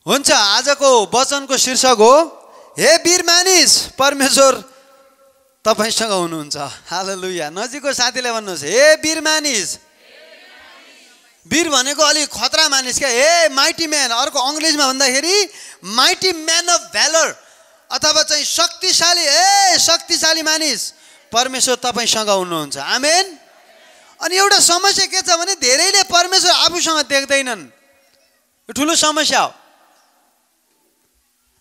हुन्छ, आजको वचनको शीर्षक हो हे वीर मानिस परमेश्वर तपाईसँग हुनुहुन्छ। हालेलुया। नजिकको साथीले भन्नुहोस् हे वीर मानिस। वीर भनेको अलि खतरा मानिस क्या, हे माइटी म्यान। अर्को अङ्ग्रेजीमा भन्दाखेरि माइटी म्यान अफ भ्यालर अथवा चाहिँ शक्तिशाली, ए शक्तिशाली मानिस परमेश्वर तपाईसँग हुनुहुन्छ। आमेन। अनि एउटा समस्या के छ भने धेरैले परमेश्वर आफूसँग देख्दैनन्। यो ठुलो समस्या हो।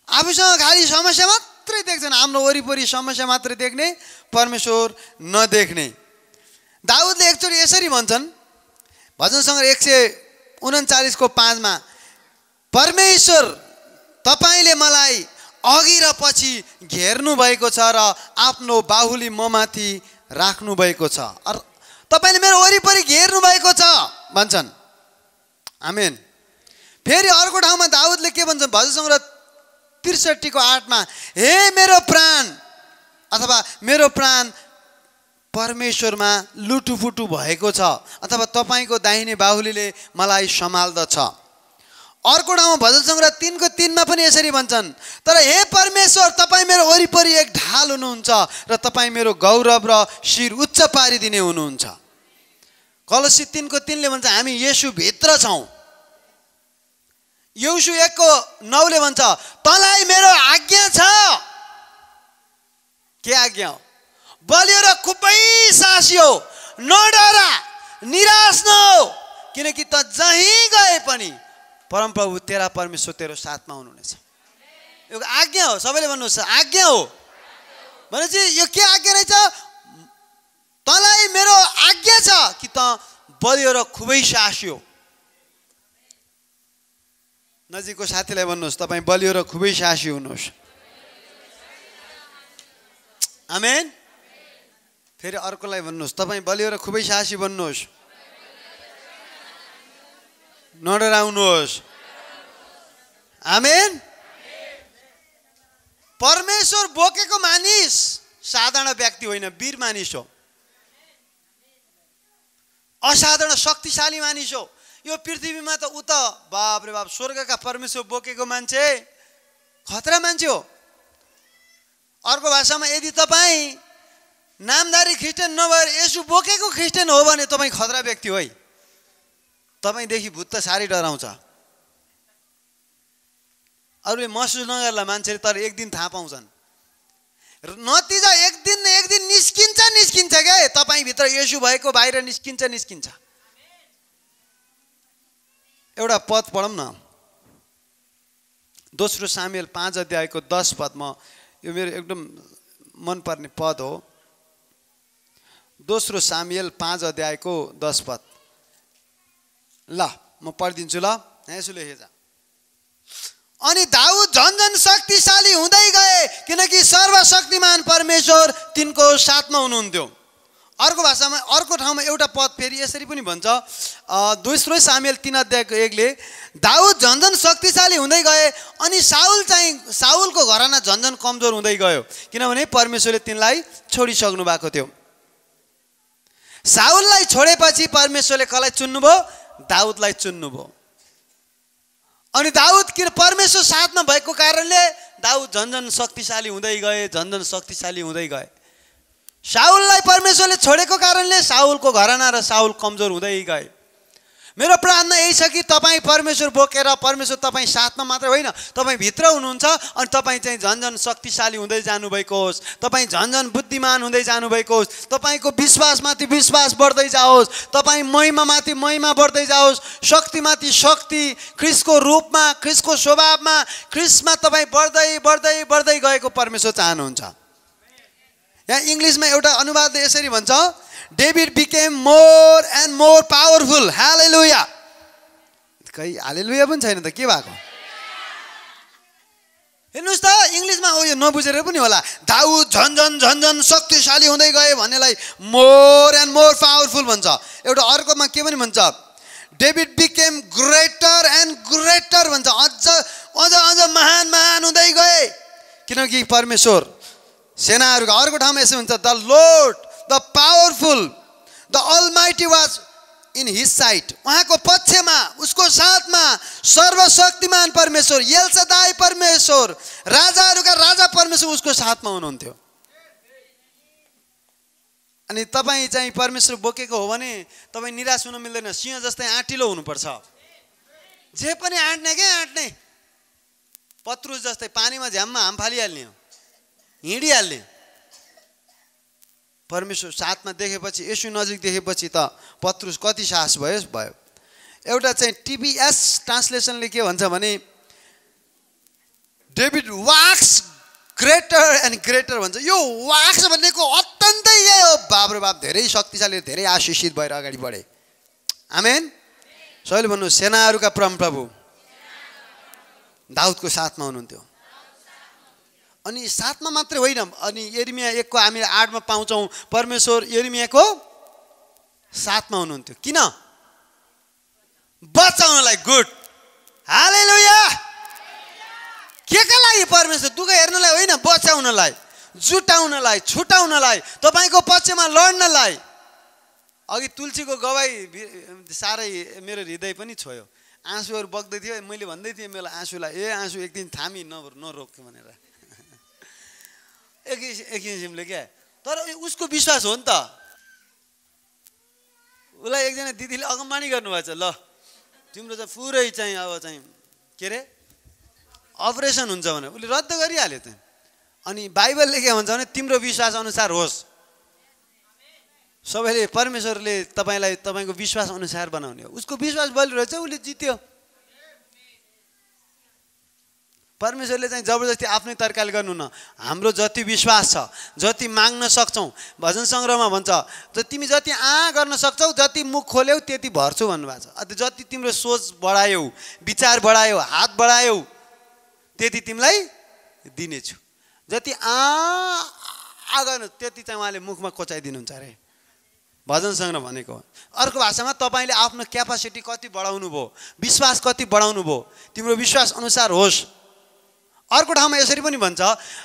आफूसँग खालि समस्या मात्रै देख्छन्, हाम्रो वरिपरि समस्या मात्रै देख्ने, परमेश्वर नदेख्ने। दाउदले एकचोटि यसरी भन्छन् भजन सङ्ग्रह 139:5 परमेश्वर तपाईँले मलाई अघि र पछि घेर्नु भएको छ र आफ्नो बाहुली ममाथि राख्नु भएको छ। तपाईँले मेरो वरिपरि घेर्नु भएको छ भन्छन्। आमेन। फेरि अर्को ठाउँमा दाउदले के भन्छन् भजन सङ्ग्रह 63:8 हे मेरो प्राण अथवा मेरो प्राण परमेश्वरमा लुटुफुटु भएको छ अथवा तपाईँको दाहिने बाहुलीले मलाई सम्हाल्दछ। अर्को ठाउँमा भजन सङ्ग्रह 3:3 पनि यसरी भन्छन् तर हे परमेश्वर तपाईँ मेरो वरिपरि एक ढाल हुनुहुन्छ र तपाईँ मेरो गौरव र शिर उच्च पारिदिने हुनुहुन्छ। कलोसी 3:3 भन्छ हामी येशू भित्र छौँ। येशू 1:9 भन्छ तँलाई मेरो आज्ञा छ। के आज्ञा हो? बलियो र खुबै साहसी हो, नडर, निराश नहो, किनकि त जहीँ गए पनि परमप्रभु तेरा परमेश्वर तेरो साथमा हुनुहुनेछ। यो आज्ञा हो। सबैले भन्नुहोस् आज्ञा हो। भनेपछि यो के आज्ञा रहेछ? तँलाई मेरो आज्ञा छ कि त बलियो र खुबै साहसी हो। नजिकको साथीलाई भन्नुहोस् तपाईँ बलियो र खुबै साहसी हुनुहोस्। आमेन। फेरि अर्कोलाई भन्नुहोस् तपाईँ बलियो र खुबै साहसी बन्नुहोस्। नडराउनुहोस्। आमेन। परमेश्वर बोकेको मानिस साधारण व्यक्ति होइन, वीर मानिस हो, असाधारण शक्तिशाली मानिस हो। यो पृथ्वीमा त उता बाप रे बाप स्वर्गका परमेश्वर बोकेको मान्छे खतरा मान्छे हो। अर्को भाषामा यदि तपाईँ नामधारी ख्रिस्टियन नभएर यसो बोकेको ख्रिस्टियन हो भने तपाईँ खतरा व्यक्ति हो है। तपाईँदेखि भूत त साह्रै डराउँछ। अरूले महसुस नगर्ला मान्छेले, तर एक दिन थाहा पाउँछन्। नतिजा एक दिन न एक दिन निस्किन्छ क्या तपाईँभित्र येशू भएको, बाहिर निस्किन्छ। एउटा पद पढौँ न, दोस्रो सामुएल 5:10 यो मेरो एकदम मनपर्ने पद हो। दोस्रो सामुएल 5:10 ल म पढिदिन्छु। ल यसो लेखेछ अनि दाउद झन्झन शक्तिशाली हुँदै गए किनकि सर्वशक्तिमान परमेश्वर तिनको साथमा हुनुहुन्थ्यो। अर्को भाषामा अर्को ठाउँमा एउटा पद फेरि यसरी पनि भन्छ दोस्रो सामुएल 3:1 दाउद झन्झन शक्तिशाली हुँदै गए अनि साउलको घराना झन्झन कमजोर हुँदै गयो किनभने परमेश्वरले तिनलाई छोडिसक्नु भएको थियो। साउललाई छोडेपछि परमेश्वरले कसलाई चुन्नुभयो? दाउदलाई चुन्नुभयो। अनि दाउद किन परमेश्वर साथमा भएको कारणले दाउद झन्झन शक्तिशाली हुँदै गए। साउललाई परमेश्वरले छोडेको कारणले साउलको घराना र साउल कमजोर हुँदै गए। मेरो प्रार्थना यही छ कि तपाईँ परमेश्वर बोकेर परमेश्वर तपाईँ साथमा मात्र होइन तपाईँ भित्र हुनुहुन्छ अनि तपाईँ चाहिँ झन्झन शक्तिशाली हुँदै जानुभएको होस्, तपाईँ झन्झन बुद्धिमान हुँदै जानुभएको होस्, तपाईँको विश्वासमाथि विश्वास बढ्दै जाओस्, तपाईँ महिमामाथि महिमा बढ्दै जाओस्, शक्तिमाथि शक्ति, ख्रिस्टको रूपमा, ख्रिस्टको स्वभावमा, ख्रिस्टमा तपाईँ बढ्दै गएको परमेश्वर चाहनुहुन्छ। यहाँ इङ्ग्लिसमा एउटा अनुवादले यसरी भन्छ David became more and more powerful. Hallelujah. कही हालेलुया पनि छैन त के भएको? हेर्नुहोस् त इङ्ग्लिसमा हो यो नबुझेर पनि होला। दाउद झन्झन शक्तिशाली हुँदै गए भन्नेलाई more and more powerful भन्छ। एउटा अर्कोमा के पनि भन्छ David became greater and greater भन्छ। अझ महान हुँदै गए किनकि परमेश्वर सेनाहरूको। अर्को ठाउँमा यसो हुन्छ the Lord the powerful the almighty was in his sight। उहाँको पक्षमा उसको साथमा सर्वशक्तिमान परमेश्वर, एल सदाई परमेश्वर, राजाहरूका राजा परमेश्वर उसको साथमा हुनुहुन्थ्यो। अनि तपाईँ चाहिँ परमेश्वर बोकेको हो भने तपाईँ निराश हुन मिल्दैन, सिंह जस्तै आँटिलो हुनुपर्छ। जे पनि आँट्ने के आँट्ने, पत्रुस जस्तै पानीमा झ्याममा हाम फालिहाल्ने हो, हिँडिहाल्ने। परमेश्वर साथमा देखेपछि, यसु नजिक देखेपछि त पत्रुस कति साहस भयो। एउटा चाहिँ टिबीएस ट्रान्सलेसनले के भन्छ भने David wax greater and greater भन्छ। यो वाक्स भनेको अत्यन्तै यही हो, बाप रे बाप, धेरै शक्तिशाली, धेरै आशिषित भएर अगाडि बढे। आमेन। सबैले भन्नु सेनाहरूका परमप्रभु दाउदको साथमा हुनुहुन्थ्यो। अनि साथमा मात्रै होइन, अनि यिर्मिया 1 को हामीले 8 मा पाउँछौँ परमेश्वर यिर्मियाको साथमा हुनुहुन्थ्यो। किन? बचाउनलाई। गुड, हालेलुया। के का लागि? परमेश्वर दुःख हेर्नलाई होइन, बचाउनलाई, जुटाउनलाई, छुटाउनलाई, तपाईँको पक्षमा लड्नलाई। अघि तुलसीको गवाई साह्रै मेरो हृदय पनि छोयो, आँसुहरू बग्दै थियो। मैले भन्दै थिएँ मेरो आँसुलाई, आँसु एक दिन थामी नरोक भनेर एक किसिमले क्या। तर उसको विश्वास हो नि त। उसलाई एकजना दिदीले अगमबानी गर्नुभएछ, ल तिम्रो चाहिँ पुरै चाहिँ अब चाहिँ के अरे अपरेसन हुन्छ भने उसले रद्द गरिहाल्यो त। अनि बाइबलले के भन्छ भने तिम्रो विश्वास अनुसार होस्। सबैले परमेश्वरले तपाईँलाई तपाईँको विश्वास अनुसार बनाउने हो। उसको विश्वास बलिरहेछ, उसले जित्यो। परमेश्वरले चाहिँ जबरजस्ती आफ्नै तरिकाले गर्नु न। हाम्रो जति विश्वास छ, जति माग्न सक्छौँ, भजन सङ्ग्रहमा भन्छ तिमी जति गर्न सक्छौ, जति मुख खोल्यौ त्यति भर्छु भन्नुभएको छ। अन्त जति तिम्रो सोच बढायौ, विचार बढायौ, हात बढायौ, त्यति तिमीलाई दिनेछु। जति गर्नु त्यति चाहिँ उहाँले मुखमा कोचाइदिनुहुन्छ अरे। भजन सङ्ग्रह भनेको अर्को भाषामा तपाईँले आफ्नो क्यापासिटी कति बढाउनु भयो, विश्वास कति बढाउनु भयो, तिम्रो विश्वास अनुसार होस्। अर्को ठाउँमा यसरी पनि भन्छ,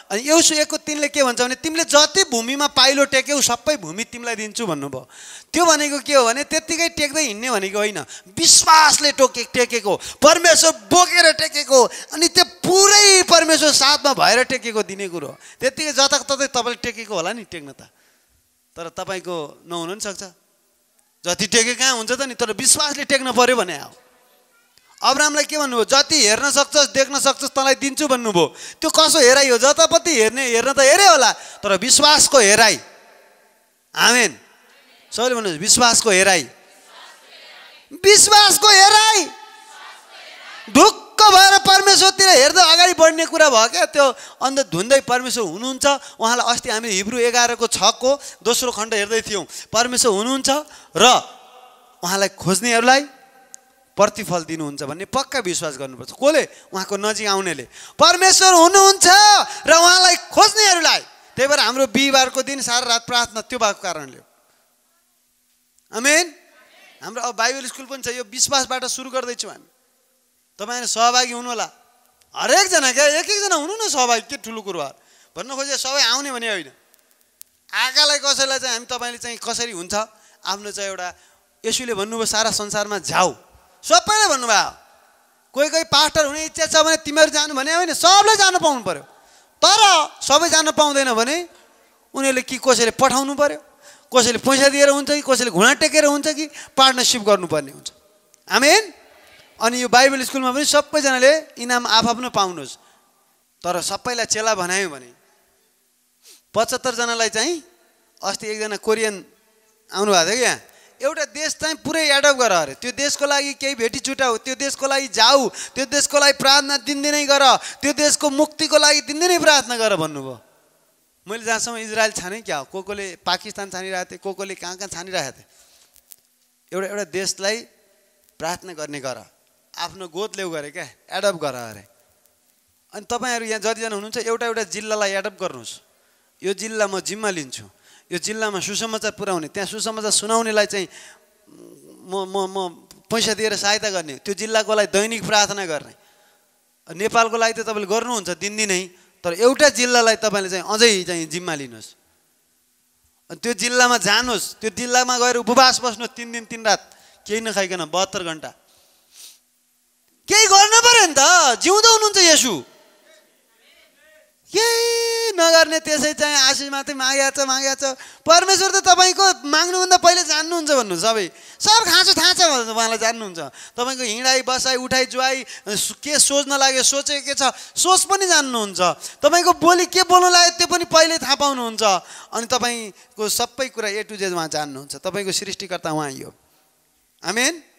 अनि यहोशू 1 को 3 ले के भन्छ भने तिमीले जति भूमिमा पाइलो टेक्यौ सबै भूमि तिमीलाई दिन्छु भन्नुभयो। त्यो भनेको के हो भने त्यत्तिकै टेक्दै हिँड्ने भनेको होइन, विश्वासले टेकेको, परमेश्वर बोकेर टेकेको, अनि त्यो पुरै परमेश्वर साथमा भएर टेकेको दिने कुरो। त्यत्तिकै जताततै तपाईँले टेकेको होला नि टेक्न त, तर तपाईँको नहुन पनि सक्छ। जति टेके कहाँ हुन्छ त नि, तर विश्वासले टेक्न पर्यो भने हो। अब्राहमलाई के भन्नुभयो? जति हेर्न सक्छस्, देख्न सक्छस् तँलाई दिन्छु भन्नुभयो। त्यो कसो हेराइ हो? जतापट्टि हेर्न त हेरे होला, तर विश्वासको हेराइ। आमेन। सबैले भन्नुहोस् विश्वासको हेराइ। विश्वासको हेराइ। ढुक्क भएर परमेश्वरतिर हेर्दै अगाडि बढ्ने कुरा भयो क्या। त्यो अन्त धुन्दै परमेश्वर हुनुहुन्छ। उहाँलाई अस्ति हामीले हिब्रू 11 को 6 को दोस्रो खण्ड हेर्दै थियौँ। परमेश्वर हुनुहुन्छ र उहाँलाई खोज्नेहरूलाई प्रतिफल दिनुहुन्छ भन्ने पक्का विश्वास गर्नुपर्छ। कसले? उहाँको नजिक आउनेले। परमेश्वर हुनुहुन्छ र उहाँलाई खोज्नेहरूलाई। त्यही भएर हाम्रो बिहिबारको दिन सारा रात प्रार्थना त्यो भएको कारणले। आमेन। हाम्रो अब बाइबल स्कुल पनि छ, यो विश्वासबाट सुरु गर्दैछौँ हामी। तपाईँहरू सहभागी हुनु होला, हरेकजना क्या, एक एकजना हुनु न सहभागी। के ठुलो कुरो हो भन्न खोजे? सबै आउने भने होइन। आएकालाई कसैलाई चाहिँ हामी तपाईँले चाहिँ कसरी हुन्छ आफ्नो चाहिँ एउटा यसुले भन्नुभयो सारा संसारमा जाऊ, सबैले भन्नुभयो। कोही कोही पास्टर हुने इच्छा छ भने तिमीहरू जानु भने होइन, सबले जानु पाउनु पर्यो। तर सबै जानु पाउँदैन भने उनीहरूले कि कसैले पठाउनु पर्यो, कसैले पैसा दिएर हुन्छ कि कसैले घुँडा टेकेर हुन्छ कि पार्टनरसिप गर्नुपर्ने हुन्छ। आमेन। अनि यो बाइबल स्कुलमा पनि सबैजनाले इनाम आफआफ्नो पाउनुहोस्। तर सबैलाई चेला बनायो भने 75 जनालाई चाहिँ अस्ति एकजना कोरियन आउनुभएको थियो क्या, एउटा देश चाहिँ पुरै एडप्ट गर अरे। त्यो देशको लागि केही भेटी छुटाऊ, त्यो देशको लागि जाऊ, त्यो देशको लागि प्रार्थना दिनदिनै गर, त्यो देशको मुक्तिको लागि दिनदिनै प्रार्थना गर भन्नुभयो। मैले जहाँसम्म इजरायल छाने क्या, कोले पाकिस्तान छानिरहेको थिएँ, कोले कहाँ कहाँ छानिरहेको थिएँ। एउटा देशलाई प्रार्थना गर्ने गर, आफ्नो गोद ल्याउ गरे क्या, एडप्ट गर अरे। अनि तपाईँहरू यहाँ जतिजना हुनुहुन्छ एउटा जिल्लालाई एडप्ट गर्नुहोस्। यो जिल्ला म जिम्मा लिन्छु, यो जिल्लामा सुसमाचार पुर्याउने, त्यहाँ सुसमाचार सुनाउनेलाई चाहिँ म पैसा दिएर सहायता गर्ने, त्यो जिल्लाको लागि दैनिक प्रार्थना गर्ने। नेपालको लागि त तपाईँले गर्नुहुन्छ दिनदिनै, तर एउटा जिल्लालाई तपाईँले चाहिँ अझै चाहिँ जिम्मा लिनुहोस्। अनि त्यो जिल्लामा जानुहोस्, त्यो जिल्लामा गएर उपवास बस्नुहोस् 3 दिन 3 रात, केही नखाइकन 72 घन्टा। केही गर्नु पर्यो नि त, जिउँदो हुनुहुन्छ येशू। केही नगर्ने त्यसै चाहिँ आशिष मात्रै मागेको छ। परमेश्वर त तपाईँको माग्नुभन्दा पहिले जान्नुहुन्छ भन्नु, सबै सब खाँचो थाहा छ भनेर उहाँलाई जान्नुहुन्छ। तपाईँको हिँडाइ बसाइ उठाइ जुवाइ के सोच्न लाग्यो, सोचे के छ सोच पनि जान्नुहुन्छ। तपाईँको बोली के बोल्नु लाग्यो त्यो पनि पहिले थाहा पाउनुहुन्छ। अनि तपाईँको सबै कुरा A to Z उहाँ जान्नुहुन्छ। तपाईँको सृष्टिकर्ता उहाँ हो। आमेन।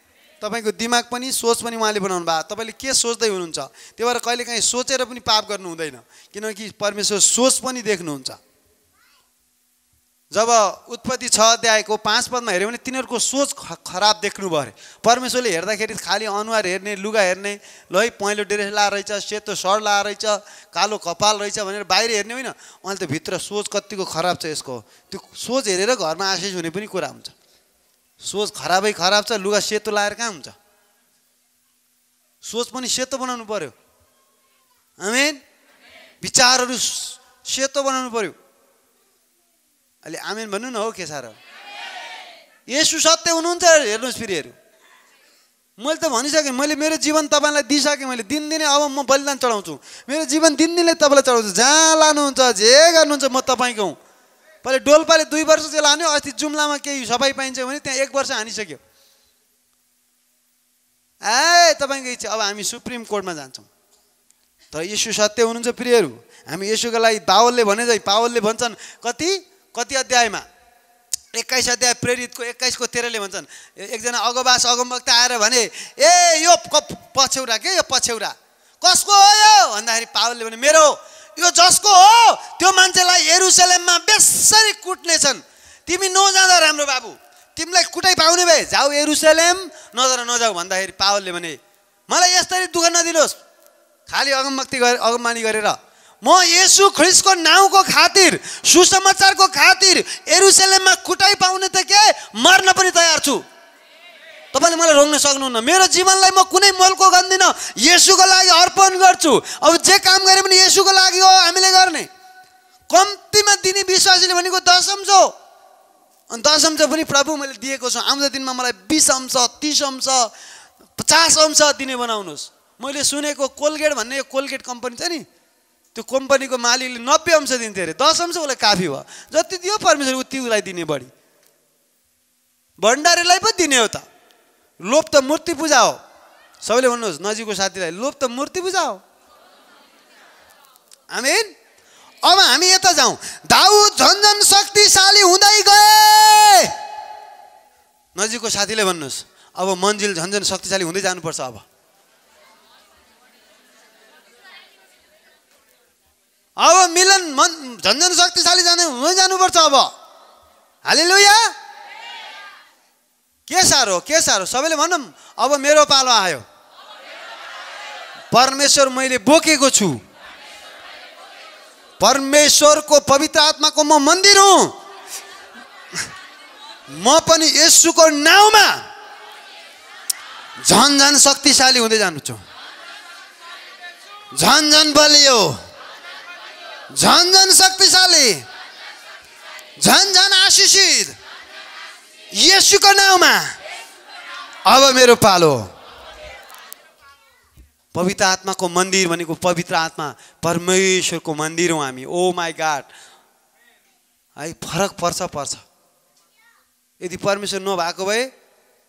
तपाईँको दिमाग पनि सोच पनि उहाँले बनाउनु भएको। तपाईँले के सोच्दै हुनुहुन्छ, त्यो भएर कहिलेकाहीँ सोचेर पनि पाप गर्नु हुँदैन, किनकि परमेश्वर सोच पनि देख्नुहुन्छ। जब उत्पत्ति 6 अध्यायको 5 पदमा हेऱ्यो भने तिनीहरूको सोच खराब देख्नु भयो। परमेश्वरले हेर्दाखेरि खालि अनुहार हेर्ने, लुगा हेर्ने, ल है पहेँलो ड्रेस लाएर रहेछ, सेतो सर्ट लाएर रहेछ, कालो कपाल रहेछ भनेर बाहिर हेर्ने होइन, अहिले त भित्र सोच कतिको खराब छ यसको। त्यो सोच हेरेर घरमा आशिष हुने पनि कुरा हुन्छ। सोच खराबै खराब छ, लुगा सेतो लाएर कहाँ हुन्छ? सोच पनि सेतो बनाउनु पर्यो। आमेन। विचारहरू सेतो बनाउनु पर्यो। अहिले आमेन भन्नु न, हो के साह्रो। येशू सत्य हुनुहुन्छ। हेर्नुहोस् फेरि हेर्नु, मैले त भनिसकेँ, मैले मेरो जीवन तपाईँलाई दिइसकेँ। मैले दिनदिनै अब म बलिदान चढाउँछु, मेरो जीवन दिनदिनै तपाईँलाई चढाउँछु। जहाँ लानुहुन्छ जे गर्नुहुन्छ म तपाईँको हुँ। पहिले डोल्पाले 2 वर्ष चाहिँ लान्यो, अस्ति जुम्लामा केही सफाइ पाइन्छ भने त्यहाँ 1 वर्ष हानिसक्यो। तपाईँको इच्छा। अब हामी सुप्रिम कोर्टमा जान्छौँ। तर येशू सत्य हुनुहुन्छ प्रियहरू। हामी येशूको लागि पावलले भने चाहिँ, पावलले भन्छन् कति अध्यायमा 21 अध्याय प्रेरितको 21 को 13 भन्छन्, एकजना अगमवास अगमवक्ता आएर भने ए यो पछ्यौरा के, यो पछ्यौरा कसको हो यो भन्दाखेरि पावलले भने मेरो, यो जसको हो त्यो मान्छेलाई यरुशलेममा बेसरी कुट्नेछन्। तिमी नजाँदा राम्रो बाबु, तिमीलाई कुटाइ पाउने भए जाऊ यरुशलेम, नजाऊ भन्दाखेरि पावलले भने मलाई यसरी दुःख नदिनुहोस्, खालि अगमबानी गरेर म येशू ख्रिस्टको नाउँको खातिर, सुसमाचारको खातिर यरुशलेममा कुटाइ पाउने त के मर्न पनि तयार छु। तपाईँले मलाई रोक्न सक्नुहुन्न। मेरो जीवनलाई म कुनै मोलको गर्दिनँ, येशूको लागि अर्पण गर्छु। अब जे काम गरे पनि येशूको लागि हो हामीले गर्ने। कम्तीमा दिने विश्वासीले भनेको दशम हो। अनि दशम पनि प्रभु मैले दिएको छु, आउँदो दिनमा मलाई 20 अंश 30 अंश 50 अंश दिने बनाउनुहोस्। मैले सुनेको कोलगेट भन्ने यो कोलगेट कम्पनी छ नि, त्यो कम्पनीको मालिकले 90 अंश दिन्थ्यो अरे, 10 अंश उसलाई काफी भयो। जति दियो परमेश्वर उति उसलाई दिने बढी। भण्डारीलाई पनि दिने हो त। लोभ त मूर्ति पूजा हो। सबैले भन्नुहोस् नजिकको साथीलाई, लोभ त मूर्ति पूजा हो। आमेन। अब हामी यता जाउँ। दाउद झन्झन शक्तिशाली हुँदै गए। नजिकको साथीले भन्नुहोस् अब मन्जिल झन्झन शक्तिशाली हुँदै जानुपर्छ। अब मिलन झन्झन शक्तिशाली हुँदै जानुपर्छ। अब हालेलुया। के साह्रो सबैले भनौँ अब मेरो पालो आयो। परमेश्वर मैले बोकेको छु। परमेश्वरको पवित्र आत्माको म मन्दिर हुँ। म पनि येशूको नाउँमा झन्झन शक्तिशाली हुँदै जान्छु। झन्झन बलियो, झन्झन शक्तिशाली, झन्झन आशिषित येशूको नाउँमा अब मेरो पालो। पवित्र आत्माको मन्दिर भनेको पवित्र आत्मा परमेश्वरको मन्दिर हौँ हामी। ओ माई गॉड, है फरक पर्छ। यदि परमेश्वर नभएको भए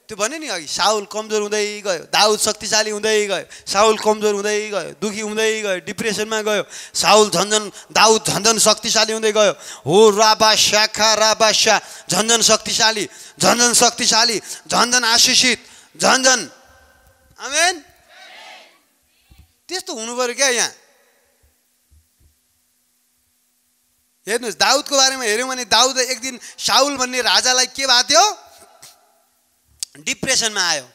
त्यो भने नि अघि साउल कमजोर हुँदै गयो, दाउद शक्तिशाली हुँदै गयो, साउल कमजोर हुँदै गयो, दुखी हुँदै गयो, डिप्रेसनमा गयो। दाउद झन्झन शक्तिशाली हुँदै गयो। हो राबा शाखा राबा शा, झन्झन शक्तिशाली, झन्झन आशिषित, झन्झन। आमेन। त्यस्तो हुनु पर्यो क्या यहाँ। हेर्नुहोस् दाउदको बारेमा हेऱ्यौँ भने दाउद एक दिन साउल भन्ने राजालाई के भएको थियो, डिप्रेसनमा आयो।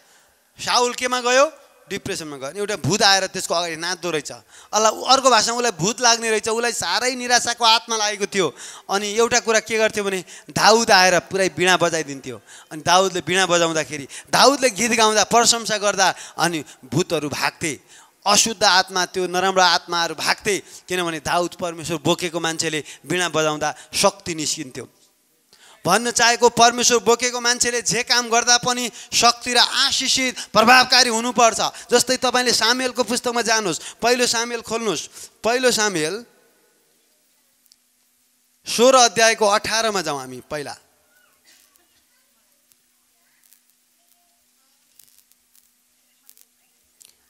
साउल केमा गयो, डिप्रेसनमा गयो। एउटा भूत आएर त्यसको अगाडि नाच्दो रहेछ। अर्को भाषामा उसलाई भूत लाग्ने रहेछ। उसलाई साह्रै निराशाको आत्मा लागेको थियो। अनि एउटा कुरा के गर्थ्यो भने दाउद आएर पुरै बिना बजाइदिन्थ्यो। अनि दाउदले बिना बजाउँदाखेरि, दाउदले गीत गाउँदा, प्रशंसा गर्दा अनि भूतहरू भाग्थे। अशुद्ध आत्मा, त्यो नराम्रो आत्माहरू भाग्थे। किनभने दाउद परमेश्वर बोकेको मान्छेले बिना बजाउँदा शक्ति निस्किन्थ्यो। भन्न चाहेको परमेश्वर बोकेको मान्छेले जे काम गर्दा पनि शक्ति र आशिषित प्रभावकारी हुनुपर्छ। जस्तै तपाईँले सामुएलको पुस्तकमा जानुहोस्, पहिलो सामुएल खोल्नुहोस्, पहिलो सामुएल 16 अध्यायको 18 मा जाउँ हामी। पहिला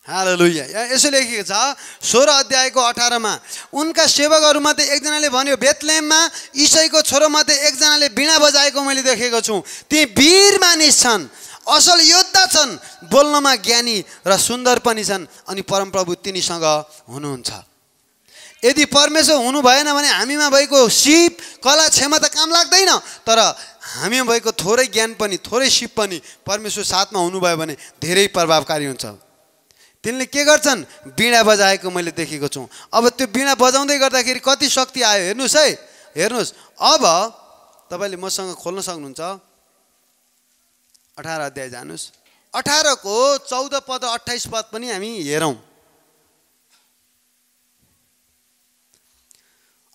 हालेलुया, यसो लेखिएको छ 16 अध्यायको 18 मा, उनका सेवकहरूमध्ये एकजनाले भन्यो, बेथलेहममा ईशैको छोरोमध्ये एकजनाले वीणा बजाएको मैले देखेको छु। ती वीर मानिस छन्, असल योद्धा छन्, बोल्नमा ज्ञानी र सुन्दर पनि छन्, अनि परमप्रभु तिनीसँग हुनुहुन्छ। यदि परमेश्वर हुनु भएन भने हामीमा भएको सिप कला क्षमता काम लाग्दैन, तर हामीमा भएको थोरै ज्ञान पनि थोरै सिप पनि परमेश्वर साथमा हुनुभयो भने धेरै प्रभावकारी हुन्छ। तिनले के गर्छन्? वीणा बजाएको मैले देखेको छु। अब त्यो वीणा बजाउँदै गर्दाखेरि कति शक्ति आयो हेर्नुहोस् है, हेर्नुहोस्। अब तपाईँले मसँग खोल्न सक्नुहुन्छ 18 अध्याय जानुहोस्, 18 को 14 पद 28 पद पनि हामी हेरौँ।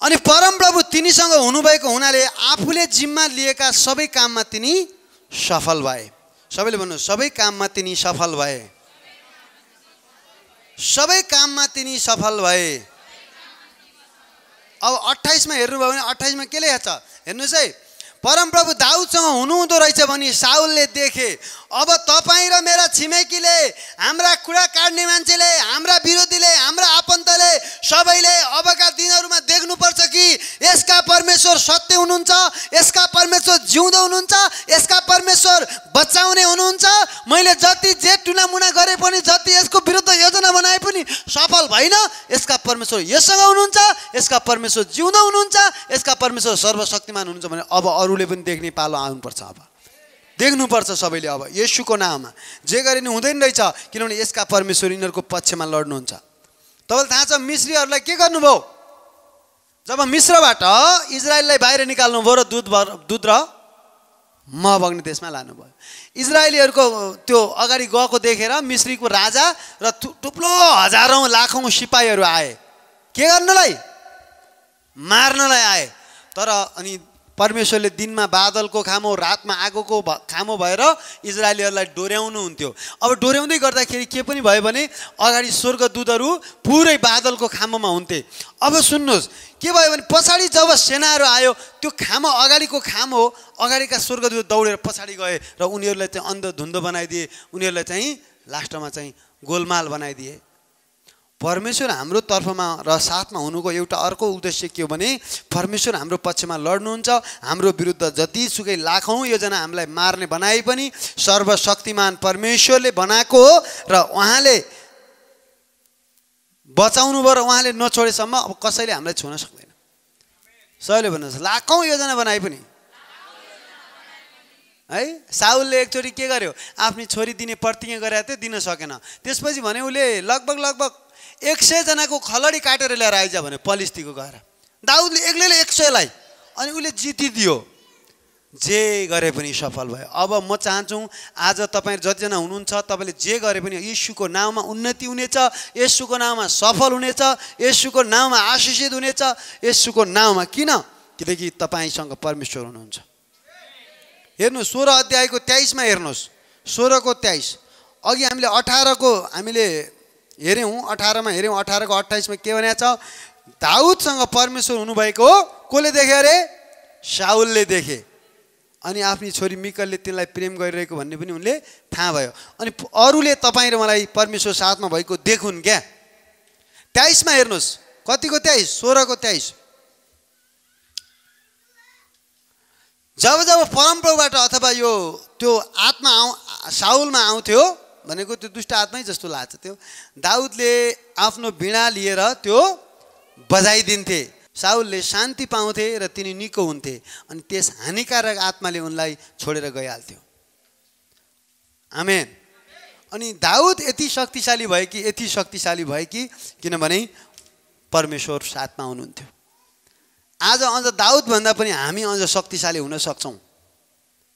अनि परमप्रभु तिनीसँग हुनुभएको हुनाले आफूले जिम्मा लिएका सबै काममा तिनी सफल भए। सबैले भन्नु, सबै काममा तिनी सफल भए। सबै काममा तिनी सफल भए। अब 28 मा हेर्नुभयो भने 28 मा के लेखेको छ हेर्नुहोस् है। परमप्रभु दाउदसँग हुनुहुँदो रहेछ भनी साउलले देखे। अब तपाईँ र मेरा छिमेकीले, हाम्रा कुरा काट्ने मान्छेले, हाम्रा विरोधीले, हाम्रा आफन्तले सबैले अबका दिनहरूमा देख्नुपर्छ कि यसका परमेश्वर सत्य हुनुहुन्छ, यसका परमेश्वर जिउँदो हुनुहुन्छ, यसका परमेश्वर बचाउने हुनुहुन्छ। मैले जति जे टुनामुना गरे पनि, जति यसको विरुद्ध योजना बनाए पनि सफल भइन। यसका परमेश्वर यससँग हुनुहुन्छ, यसका परमेश्वर जिउँदो हुनुहुन्छ, यसका परमेश्वर सर्वशक्तिमान हुनुहुन्छ भने अब अरूले पनि देख्ने पालो आउनुपर्छ। अब देख्नुपर्छ सबैले। अब येशूको नाममा जे गरे नि हुँदैन रहेछ, किनभने यसका परमेश्वर यिनीहरूको पक्षमा लड्नुहुन्छ। तपाईँलाई थाहा छ मिश्रीहरूलाई के गर्नुभयो? जब मिश्रबाट इजरायललाई बाहिर निकाल्नुभयो र दुध र मह बग्ने देशमा लानुभयो, इजरायलीहरूको त्यो अगाडि गएको देखेर मिश्रीको राजा र थुप्रो हजारौँ लाखौँ सिपाहीहरू आए। के गर्नलाई? मार्नलाई आए। तर अनि परमेश्वरले दिनमा बादलको खामो, रातमा आगोको खामो भएर इजरायलीहरूलाई डोर्याउनु हुन्थ्यो। अब डोर्याउँदै गर्दाखेरि के पनि भयो भने अगाडि स्वर्गदूतहरू पुरै बादलको खामोमा हुन्थे। अब सुन्नुहोस् के भयो भने पछाडि जब सेनाहरू आयो, त्यो खामो अगाडिको खामो, अगाडिका स्वर्गदूत दौडेर पछाडि गए र उनीहरूलाई चाहिँ अन्धधुन्ध बनाइदिए, उनीहरूलाई चाहिँ लास्टमा चाहिँ गोलमाल बनाइदिए। परमेश्वर हाम्रो तर्फमा र साथमा हुनुको एउटा अर्को उद्देश्य के हो भने परमेश्वर हाम्रो पक्षमा लड्नुहुन्छ। हाम्रो विरुद्ध जतिसुकै लाखौँ योजना हामीलाई मार्ने बनाए पनि सर्वशक्तिमान परमेश्वरले बनाएको हो र उहाँले बचाउनु भयो र उहाँले नछोडेसम्म अब कसैले हामीलाई छुन सक्दैन। सबैले भन्नुहोस्, लाखौँ योजना बनाए पनि है। साउलले एकचोटि के गर्यो? आफ्नी छोरी दिने प्रतिज्ञा गरेको थियो, दिन सकेन। त्यसपछि भने उसले लगभग 100 जनाको खलडी काटेर ल्याएर आइज भने पलिस्तीको गएर दाउदले एक्लैले 100लाई अनि उसले जितिदियो। जे गरे पनि सफल भयो। अब म चाहन्छु आज तपाईँ जतिजना हुनुहुन्छ तपाईँले जे गरे पनि येशूको नाममा उन्नति हुनेछ, येशूको नाममा सफल हुनेछ, येशूको नाममा आशीषित हुनेछ, येशूको नाममा। किन? किनकि तपाईँसँग परमेश्वर हुनुहुन्छ। हेर्नुहोस् 16 अध्यायको 23 मा हेर्नुहोस्, 16 को 23। अघि हामीले 18 को हामीले हेऱ्यौँ, 18 मा हेऱ्यौँ, 18 को 28 मा के भनेको छ? दाउदसँग परमेश्वर हुनुभएको कसले देखे अरे? साउलले देखे। अनि आफ्नी छोरी मिकलले तिनलाई प्रेम गरिरहेको भन्ने पनि उनले थाहा भयो। अनि अरूले तपाईँ र मलाई परमेश्वर साथमा भएको देखुन् क्या। 23 मा हेर्नुहोस्, कतिको 23? 16 को 23। जब परमप्रभुबाट अथवा यो त्यो आत्मा साउलमा आउँथ्यो भनेको त्यो दुष्ट आत्मै जस्तो लाग्छ, त्यो दाउदले आफ्नो वीणा लिएर त्यो बजाइदिन्थे। साउलले शान्ति पाउँथे र तिनी निको हुन्थे अनि त्यस हानिकारक आत्माले उनलाई छोडेर गइहाल्थ्यो। आमेन। अनि दाउद यति शक्तिशाली भयो कि किनभने परमेश्वर साथमा हुनुहुन्थ्यो। आज अझ दाउद भन्दा पनि हामी अझ शक्तिशाली हुन सक्छौँ।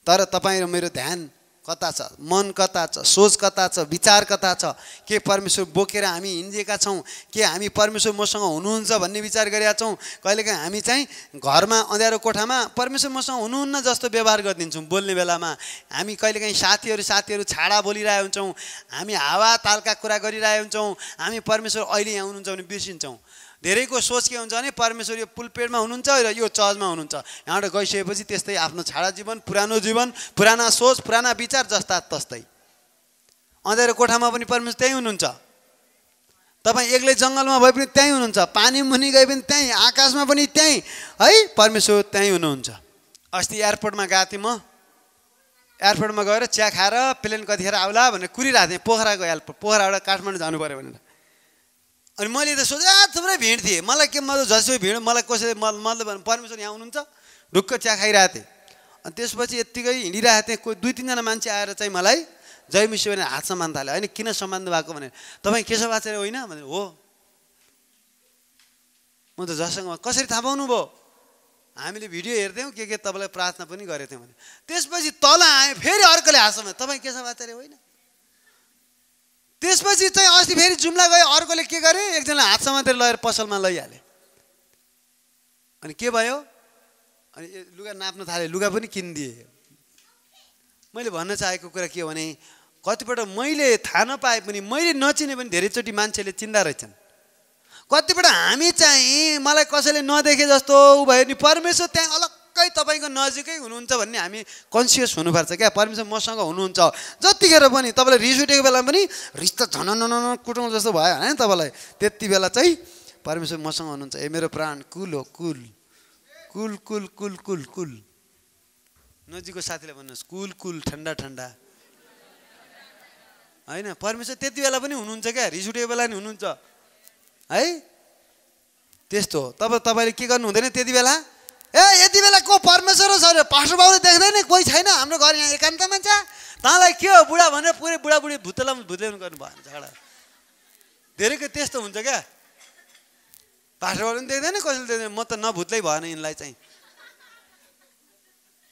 तर तपाईँ र मेरो ध्यान कता छ, मन कता छ, सोच कता छ, विचार कता छ, के परमेश्वर बोकेर हामी हिँडेका छौँ, के हामी परमेश्वर मसँग हुनुहुन्छ भन्ने विचार गरेका छौँ। कहिलेकाहीँ हामी चाहिँ घरमा अँध्यारो कोठामा परमेश्वर मसँग हुनुहुन्न जस्तो व्यवहार गरिदिन्छौँ। बोल्ने बेलामा हामी कहिलेकाहीँ साथीहरू छाडा बोलिरहेका हुन्छौँ, हामी हावा तालका कुरा गरिरहेका हुन्छौँ, हामी परमेश्वर अहिले यहाँ हुनुहुन्छ भने बिर्सिन्छौँ। धेरैको सोच के हुन्छ भने परमेश्वर यो पुलपेटमा हुनुहुन्छ र यो चर्चमा हुनुहुन्छ। यहाँबाट गइसकेपछि त्यस्तै आफ्नो छाडा जीवन, पुरानो जीवन, पुराना सोच, पुराना विचार जस्ता तस्तै। अँध्यारो कोठामा पनि परमेश्वर त्यहीँ हुनुहुन्छ, तपाईँ एक्लै जङ्गलमा भए पनि त्यहीँ हुनुहुन्छ, पानी मुनि गए पनि त्यहीँ, आकाशमा पनि त्यहीँ है, परमेश्वर त्यहीँ हुनुहुन्छ। अस्ति एयरपोर्टमा गएको थिएँ, म एयरपोर्टमा गएर चिया खाएर प्लेन कतिखेर आउला भनेर कुरिरहेको थिएँ। पोखरा गयो, एयरपोर्ट पोखराबाट काठमाडौँ जानु पऱ्यो भनेर। अनि मैले त सोचेँ थुप्रै भिड थिएँ, मलाई के मतलब जसो भिड, मलाई कसैले मतलब परमेश्वर यहाँ हुनुहुन्छ, ढुक्क चिया खाइरहेको थिएँ। अनि त्यसपछि यत्तिकै हिँडिरहेको थिएँ, कोही 2-3 जना मान्छे आएर चाहिँ मलाई जय मिसो भनेर हात समात्न थाल्यो। होइन किन सम्बन्ध भएको भनेर, तपाईँ केशव आचार्य होइन भनेर। हो, म त जसँग कसरी थाहा पाउनु भयो, हामीले भिडियो हेर्थ्यौँ, के तपाईँलाई प्रार्थना पनि गरेको थियौँ भने। त्यसपछि तल आएँ, फेरि अर्कोले हात समात्यो, तपाईँ केशव आचार्य होइन। त्यसपछि चाहिँ अस्ति फेरि जुम्ला गयो, अर्कोले के गरे, एकजना हात समातेर लगेर पसलमा लैहाले। अनि के भयो, अनि लुगा नाप्न थाले, लुगा पनि किनिदिए। मैले भन्न चाहेको कुरा के हो भने, कतिपल्ट मैले थाहा नपाए पनि, मैले नचिने पनि धेरैचोटि मान्छेले चिन्दा रहेछन्। कतिपल्ट हामी चाहिँ मलाई कसैले नदेखे जस्तो भयो नि, परमेश्वर त्यहाँ अलग्गै तपाईँको नजिकै हुनुहुन्छ भन्ने हामी कन्सियस हुनुपर्छ क्या। परमेश्वर मसँग हुनुहुन्छ जतिखेर पनि। तपाईँलाई रिस उठेको बेलामा पनि रिस त झन कुटाउँ जस्तो भयो होइन तपाईँलाई, त्यति बेला चाहिँ परमेश्वर मसँग हुनुहुन्छ। ए मेरो प्राण कुल हो, कुल कुल कुल कुल कुल कुल। नजिकको साथीलाई भन्नुहोस् कुल कुल, ठन्डा ठन्डा होइन। परमेश्वर त्यति बेला पनि हुनुहुन्छ क्या, रिस उठेको बेला नि हुनुहुन्छ है। त्यस्तो हो। तपाईँले के गर्नु हुँदैन त्यति बेला, ए यति बेला को परमेश्वर हो सर, पास्टर बाबुले देख्दैन, कोही छैन हाम्रो घर यहाँ एकान्तमा छ, तँलाई के हो बुढा भनेर पुरै बुढाबुढी भुत्ल्याउनु गर्नु भयो झगडा। धेरैको त्यस्तो हुन्छ क्या, पास्टर बाबुले पनि देख्दैन, कसैले देख्दैन, म त नभुत्लै भएन यिनलाई चाहिँ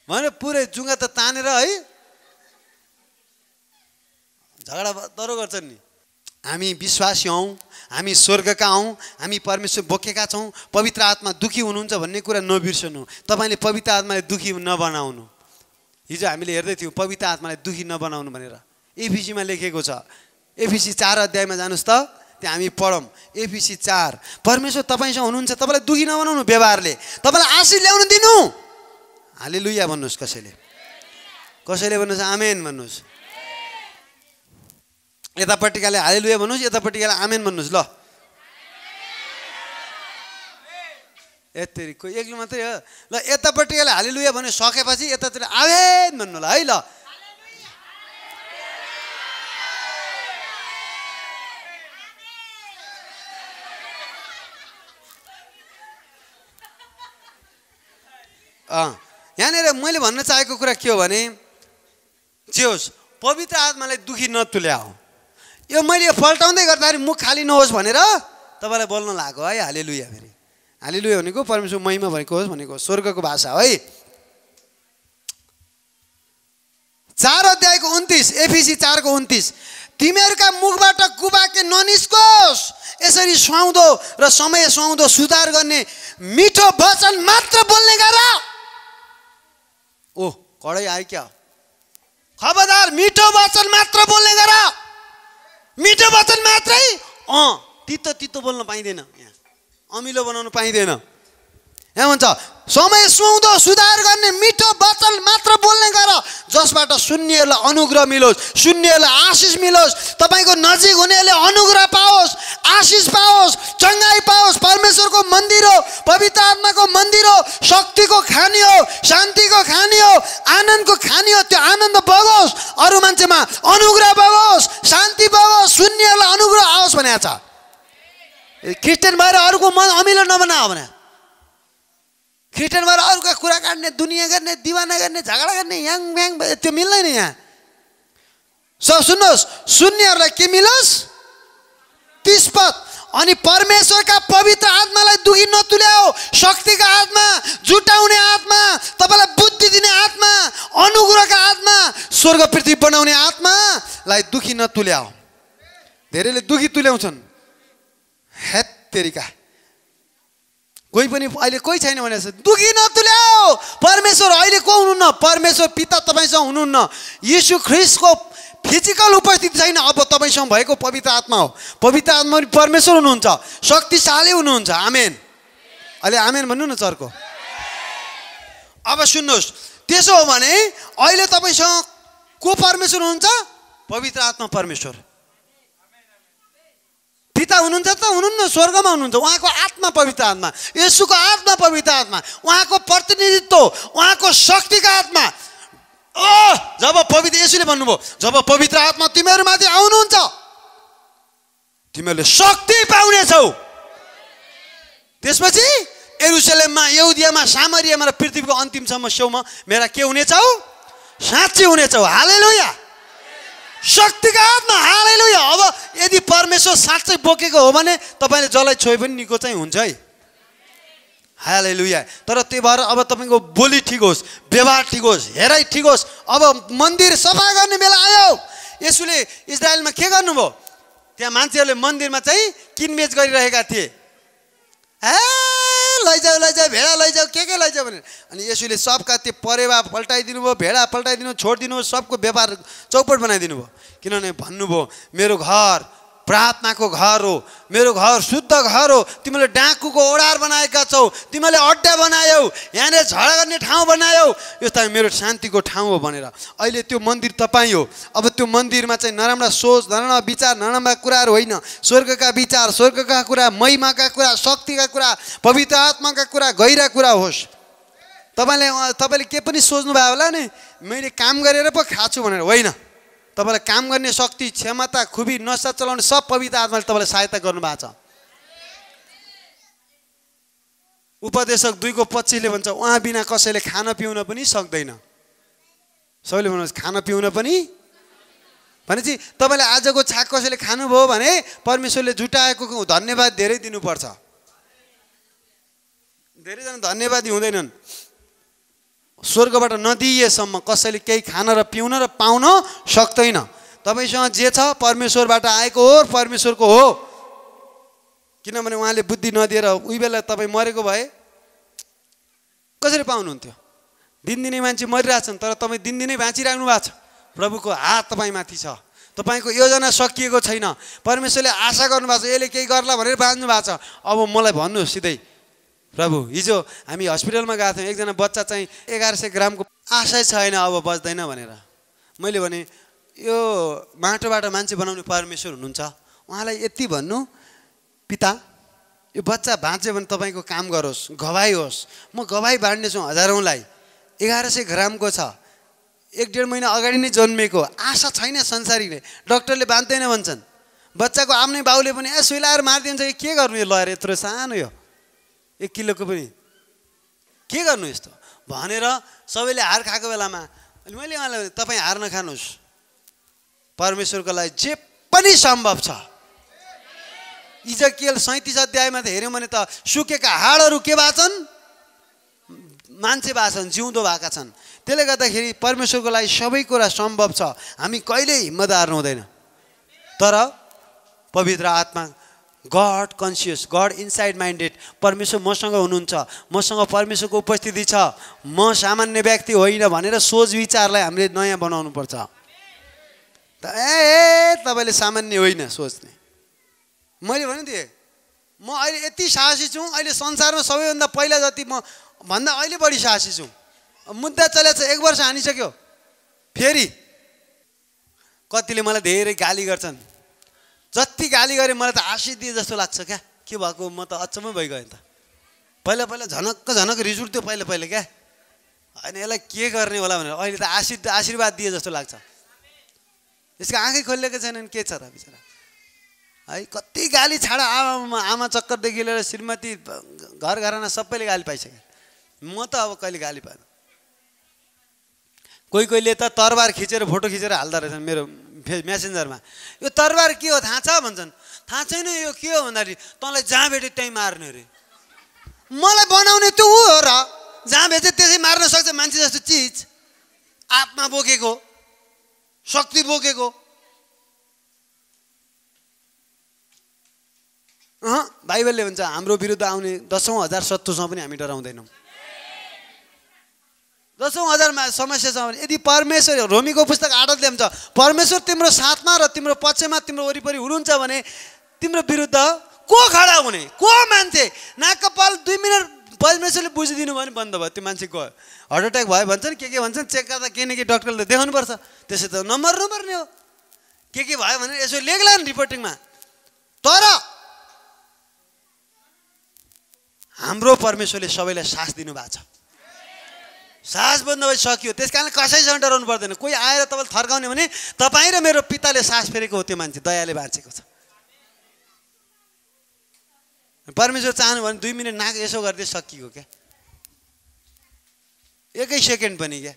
भनेर पुरै जुङ्गा त तानेर है झगडा दरो गर्छन् नि। हामी विश्वासी हौँ, हामी स्वर्गका हौँ, हामी परमेश्वर बोकेका छौँ। पवित्र आत्मा दुखी हुनुहुन्छ भन्ने कुरा नबिर्सनु। तपाईँले पवित्र आत्मालाई दुखी नबनाउनु। हिजो हामीले हेर्दै थियौँ पवित्र आत्मालाई दुखी नबनाउनु भनेर एफिसीमा लेखेको छ। एफिसी 4 अध्यायमा जानुहोस् त, त्यहाँ हामी पढौँ। एफिसी 4। परमेश्वर तपाईँसँग हुनुहुन्छ, तपाईँलाई दुखी नबनाउनु व्यवहारले, तपाईँलाई आशीष ल्याउनु दिनु। हालेलुया भन्नुहोस्। कसैले भन्नुहोस् आमेन भन्नुहोस्। यतापट्टिकाले हालेलुया भन्नुहोस्, यतापट्टिकाले आमेन भन्नुहोस्। ल यति कोही एक्लो मात्रै हो। ल यतापट्टिकाले हालेलुया भन्नु सकेपछि यतातिर आमेन भन्नु ल है। ल यहाँनिर मैले भन्न चाहेको कुरा के हो भने, जे होस् पवित्र आत्मालाई दुखी नतुल्याऊ। यो मैले फल्टाउँदै गर्दाखेरि मुख खाली नहोस् भनेर तपाईँलाई बोल्न लागेको है। हालेलुया। फेरि हालेलुया भनेको परमेश्वर महिमा भएको होस् भनेको स्वर्गको भाषा है। 4 अध्यायको 29, एफिसी 4 को 29, तिमीहरूका मुखबाट कुवाक्य ननिस्कोस्, यसरी सुहाउँदो र समय सुहाउँदो सुधार गर्ने मिठो वचन मात्र बोल्ने गर। ओह कडै आयो क्या, खबरदार मिठो वचन मात्र बोल्ने गर। मिठो वचन मात्रै, तितो तितो बोल्न पाइँदैन, यहाँ अमिलो बनाउनु पाइँदैन। यहाँ भन्छ समय सुहाउँदो सुधार गर्ने मिठो वचन मात्र बोल्ने गर, जसबाट सुन्नेहरूलाई अनुग्रह मिलोस्, सुन्नेहरूलाई आशिष मिलोस्, तपाईँको नजिक हुनेहरूले अनुग्रह पाओस्, आशिष पाओस्, चङ्गाई पाओस्। परमेश्वरको मन्दिर हो, पवित्र आत्माको मन्दिर हो, शक्तिको खानी हो, शान्तिको खानी हो, आनन्दको खानी हो। त्यो आनन्द बगोस्, अरू मान्छेमा अनुग्रह बगोस्, शान्ति बगोस्, सुन्नेहरूलाई अनुग्रह आओस् भनेको छ। क्रिस्चियन भएर अरूको मन अमिलो नबनाओ भने, क्रिस्चियन भएर अरूका कुरा काट्ने, दुनियाँ गर्ने, दिवाना गर्ने, झगडा गर्ने, याङ ब्याङ त्यो मिल्दैन यहाँ। सब सुन्नुहोस्, सुन्नेहरूलाई के मिलोस्? 30 पद, अनि परमेश्वरका पवित्र आत्मालाई दुखी नतुल्याओ। शक्तिका आत्मा, जुटाउने आत्मा, तपाईँलाई बुद्धि दिने आत्मा, अनुग्रहका आत्मा, स्वर्ग पृथ्वी बनाउने आत्मालाई दुखी नतुल्याओ। धेरैले दुखी तुल्याउँछन्। हेत तेरिका, कोही पनि अहिले कोही छैन भने दुखी नतुल्याओ। परमेश्वर अहिले को हुनुहुन्न? परमेश्वर पिता तपाईँसँग हुनुहुन्न। यीशु ख्रीष्टको फिजिकल उपस्थिति छैन, अब तपाईँसँग भएको पवित्र आत्मा हो। पवित्र आत्मा पनि परमेश्वर हुनुहुन्छ, शक्तिशाली हुनुहुन्छ। आमेन। अहिले आमेन भन्नु न चर्को। अब सुन्नुहोस्, त्यसो हो भने अहिले तपाईँसँग को परमेश्वर हुनुहुन्छ? पवित्र आत्मा परमेश्वर। पिता हुनुहुन्छ त हुनुहुन्न, स्वर्गमा हुनुहुन्छ। उहाँको आत्मा पवित्र आत्मा, येशूको आत्मा पवित्र आत्मा, उहाँको प्रतिनिधित्व, उहाँको शक्तिका आत्मा। जब पवित्र येशूले भन्नुभयो, जब पवित्र आत्मा तिमीहरूमाथि आउनुहुन्छ तिमीहरूले शक्ति पाउनेछौ। त्यसपछि यरुशलेममा, यहुदियामा, सामरियामा र पृथ्वीको अन्तिमसम्म छेउमा मेरा के हुनेछौ? साँच्ची हुनेछौ। हालेलुया। शक्तिका आत्मा। हालेलुया। अब यदि परमेश्वर साँच्चै बोकेको हो भने तपाईँले जसलाई छोए पनि निको चाहिँ हुन्छ है। हालेलुया। तर त्यही भएर अब तपाईँको बोली ठिक होस्, व्यवहार ठिक होस्, हेराइ ठिक होस्। अब मन्दिर सफा गर्ने बेला आयो। यसुले इजरायलमा के गर्नुभयो? त्यहाँ मान्छेहरूले मन्दिरमा चाहिँ किनबेच गरिरहेका थिए। लैजाऊ लैजाऊ, भेडा लैजाऊ, के लैजाऊ भनेर। अनि यसुले सबका त्यो परेवा पल्टाइदिनु भयो, भेडा पल्टाइदिनु, छोडिदिनु, सबको व्यापार चौपट बनाइदिनु भयो। किनभने भन्नुभयो मेरो घर प्रार्थनाको घर हो, मेरो घर शुद्ध घर हो। तिमीले डाकुको ओडार बनाएका छौ, तिमीले अड्डा बनायौ, यहाँनिर झगडा गर्ने ठाउँ बनायौ, यो त मेरो शान्तिको ठाउँ हो भनेर। अहिले त्यो मन्दिर तपाईँ हो। अब त्यो मन्दिरमा चाहिँ नराम्रा सोच, नराम्रा विचार, नराम्रा कुराहरू होइन। स्वर्गका विचार, स्वर्गका कुरा, महिमाका कुरा, शक्तिका कुरा, पवित्र आत्माका कुरा, गहिरा कुरा होस्। तपाईँले के पनि सोच्नुभयो होला नि, मैले काम गरेर पो खाछु भनेर। होइन, तपाईँलाई काम गर्ने शक्ति, क्षमता, खुबी, नसा चलाउने सब पवित्र आत्माले तपाईँलाई सहायता गर्नुभएको छ। उपदेशक 2:25 भन्छ उहाँ बिना कसैले खान पिउन पनि सक्दैन। सबैले भन्नुहोस् खान पिउन पनि। भनेपछि तपाईँले आजको छाक कसैले खानुभयो भने परमेश्वरले जुटाएको धन्यवाद धेरै दिनुपर्छ। धेरैजना धन्यवादी हुँदैनन्। स्वर्गबाट नदिएसम्म कसैले केही खान र पिउन र पाउन सक्दैन। तपाईँसँग जे छ परमेश्वरबाट आएको हो, परमेश्वरको हो। किनभने उहाँले बुद्धि नदिएर उही बेला तपाईँ मरेको भए कसरी पाउनुहुन्थ्यो? दिनदिनै मान्छे मरिरहेछन्, तर तपाईँ दिनदिनै बाँचिराख्नु भएको छ। प्रभुको हात तपाईँमाथि छ। तपाईँको योजना सकिएको छैन। परमेश्वरले आशा गर्नुभएको छ यसले केही गर्ला भनेर बाँध्नु भएको छ। अब मलाई भन्नुहोस् सिधै, प्रभु हिजो हामी हस्पिटलमा गएको थियौँ, एकजना बच्चा चाहिँ 1100 ग्रामको आशै छैन, अब बच्दैन भनेर। मैले भने यो माटोबाट मान्छे बनाउने परमेश्वर हुनुहुन्छ, उहाँलाई यति भन्नु पिता यो बच्चा बाँच्यो भने तपाईँको काम गरोस्, गवाई होस्। म गवाई बाँड्नेछु हजारौँलाई। 1100 ग्रामको छ, 1-1.5 महिना अगाडि नै जन्मेको, आशा छैन संसारीले। डक्टरले बाँध्दैन भन्छन्। बच्चाको आफ्नै बाउले पनि सुइलाएर मारिदिन्छ, के गर्नु यो लएर यत्रो सानो यो 1 किलोको पनि के गर्नु यस्तो भनेर सबैले हार खाएको बेलामा मैले उहाँलाई तपाईँ हार नखानुहोस्, परमेश्वरको लागि जे पनि सम्भव छ। इजकियल 37 अध्यायमा त हेऱ्यौँ भने त सुकेका हाडहरू के भएका छन्? मान्छे भएका छन्, जिउँदो भएका छन्। त्यसले गर्दाखेरि परमेश्वरको लागि सबै कुरा सम्भव छ। हामी कहिल्यै हिम्मत हार्नु हुँदैन। तर पवित्र आत्मा, God conscious, God inside minded, परमेश्वर मसँग हुनुहुन्छ, मसँग परमेश्वरको उपस्थिति छ, म सामान्य व्यक्ति होइन भनेर सोच विचारलाई हामीले नयाँ बनाउनु पर्छ। तपाईँले सामान्य होइन सोच्ने। मैले भनिदिएँ म अहिले यति साहसी छु, अहिले संसारमा सबैभन्दा पहिला जति म भन्दा अहिले बढी साहसी छु। मुद्दा चलेको छ, 1 वर्ष हानिसक्यो। फेरि कतिले मलाई धेरै गाली गर्छन्। जति गाली गरेँ मलाई त आशिष दिए जस्तो लाग्छ क्या। के भएको म त अचम्मै भइगएँ त। पहिला झनक रिस उठ्थ्यो पहिला क्या। होइन यसलाई के गर्ने होला भनेर, अहिले त आशीर्वाद दिए जस्तो लाग्छ। यसको आँखै खोलिएको छैनन्, के छ र बिचरा है। कति गाली छाडा, आमा चक्करदेखि लिएर श्रीमती, घर घराना सबैले गाली पाइसके। म त अब कहिले गाली पाएन। कोही कोहीले त तरबार खिचेर फोटो खिचेर हाल्दो रहेछन् मेरो मेसेन्जरमा। यो तरबार के हो थाहा छ भन्छन्। थाहा छैन यो के हो भन्दाखेरि तँलाई जहाँ भेट्यो त्यहीँ मार्ने अरे। मलाई बनाउने त्यो ऊ हो र, जहाँ भेट्यो त्यसै मार्न सक्छ मान्छे जस्तो चिज, आत्मा बोकेको, शक्ति बोकेको। बाइबलले भन्छ हाम्रो विरुद्ध आउने 10,000 शत्रुसँग पनि हामी डराउँदैनौँ। 10,000 समस्या छ भने यदि परमेश्वर, रोमीको पुस्तक 8 अध्यायमा छ, परमेश्वर तिम्रो साथमा र तिम्रो पक्षमा तिम्रो वरिपरि हुनुहुन्छ भने तिम्रो विरुद्ध को खडा हुने, को मान्छे? नाक कपाल 2 मिनट परमेश्वरले बुझिदिनु भने बन्द भयो। त्यो मान्छे गयो, हार्ट एट्याक भयो भन्छन्, के भन्छन्, चेक गर्दा के न के डक्टरले देखाउनुपर्छ। त्यसै त नमर्ने हो। के भयो भने यसो लेख्ला नि रिपोर्टिङमा। तर हाम्रो परमेश्वरले सबैलाई साथ दिनुभएको छ। सास बन्द भइ सकियो। त्यस कारण कसैसँग डराउनु पर्दैन। कोही आएर तपाईँले थर्काउने भने तपाईँ र मेरो पिताले सास फेरेको हो, त्यो मान्छे दयाले बाँचेको छ। परमेश्वर चाहनु भने 2 मिनट नाक यसो गर्दै सकियो क्या, 1 सेकेन्ड पनि क्या।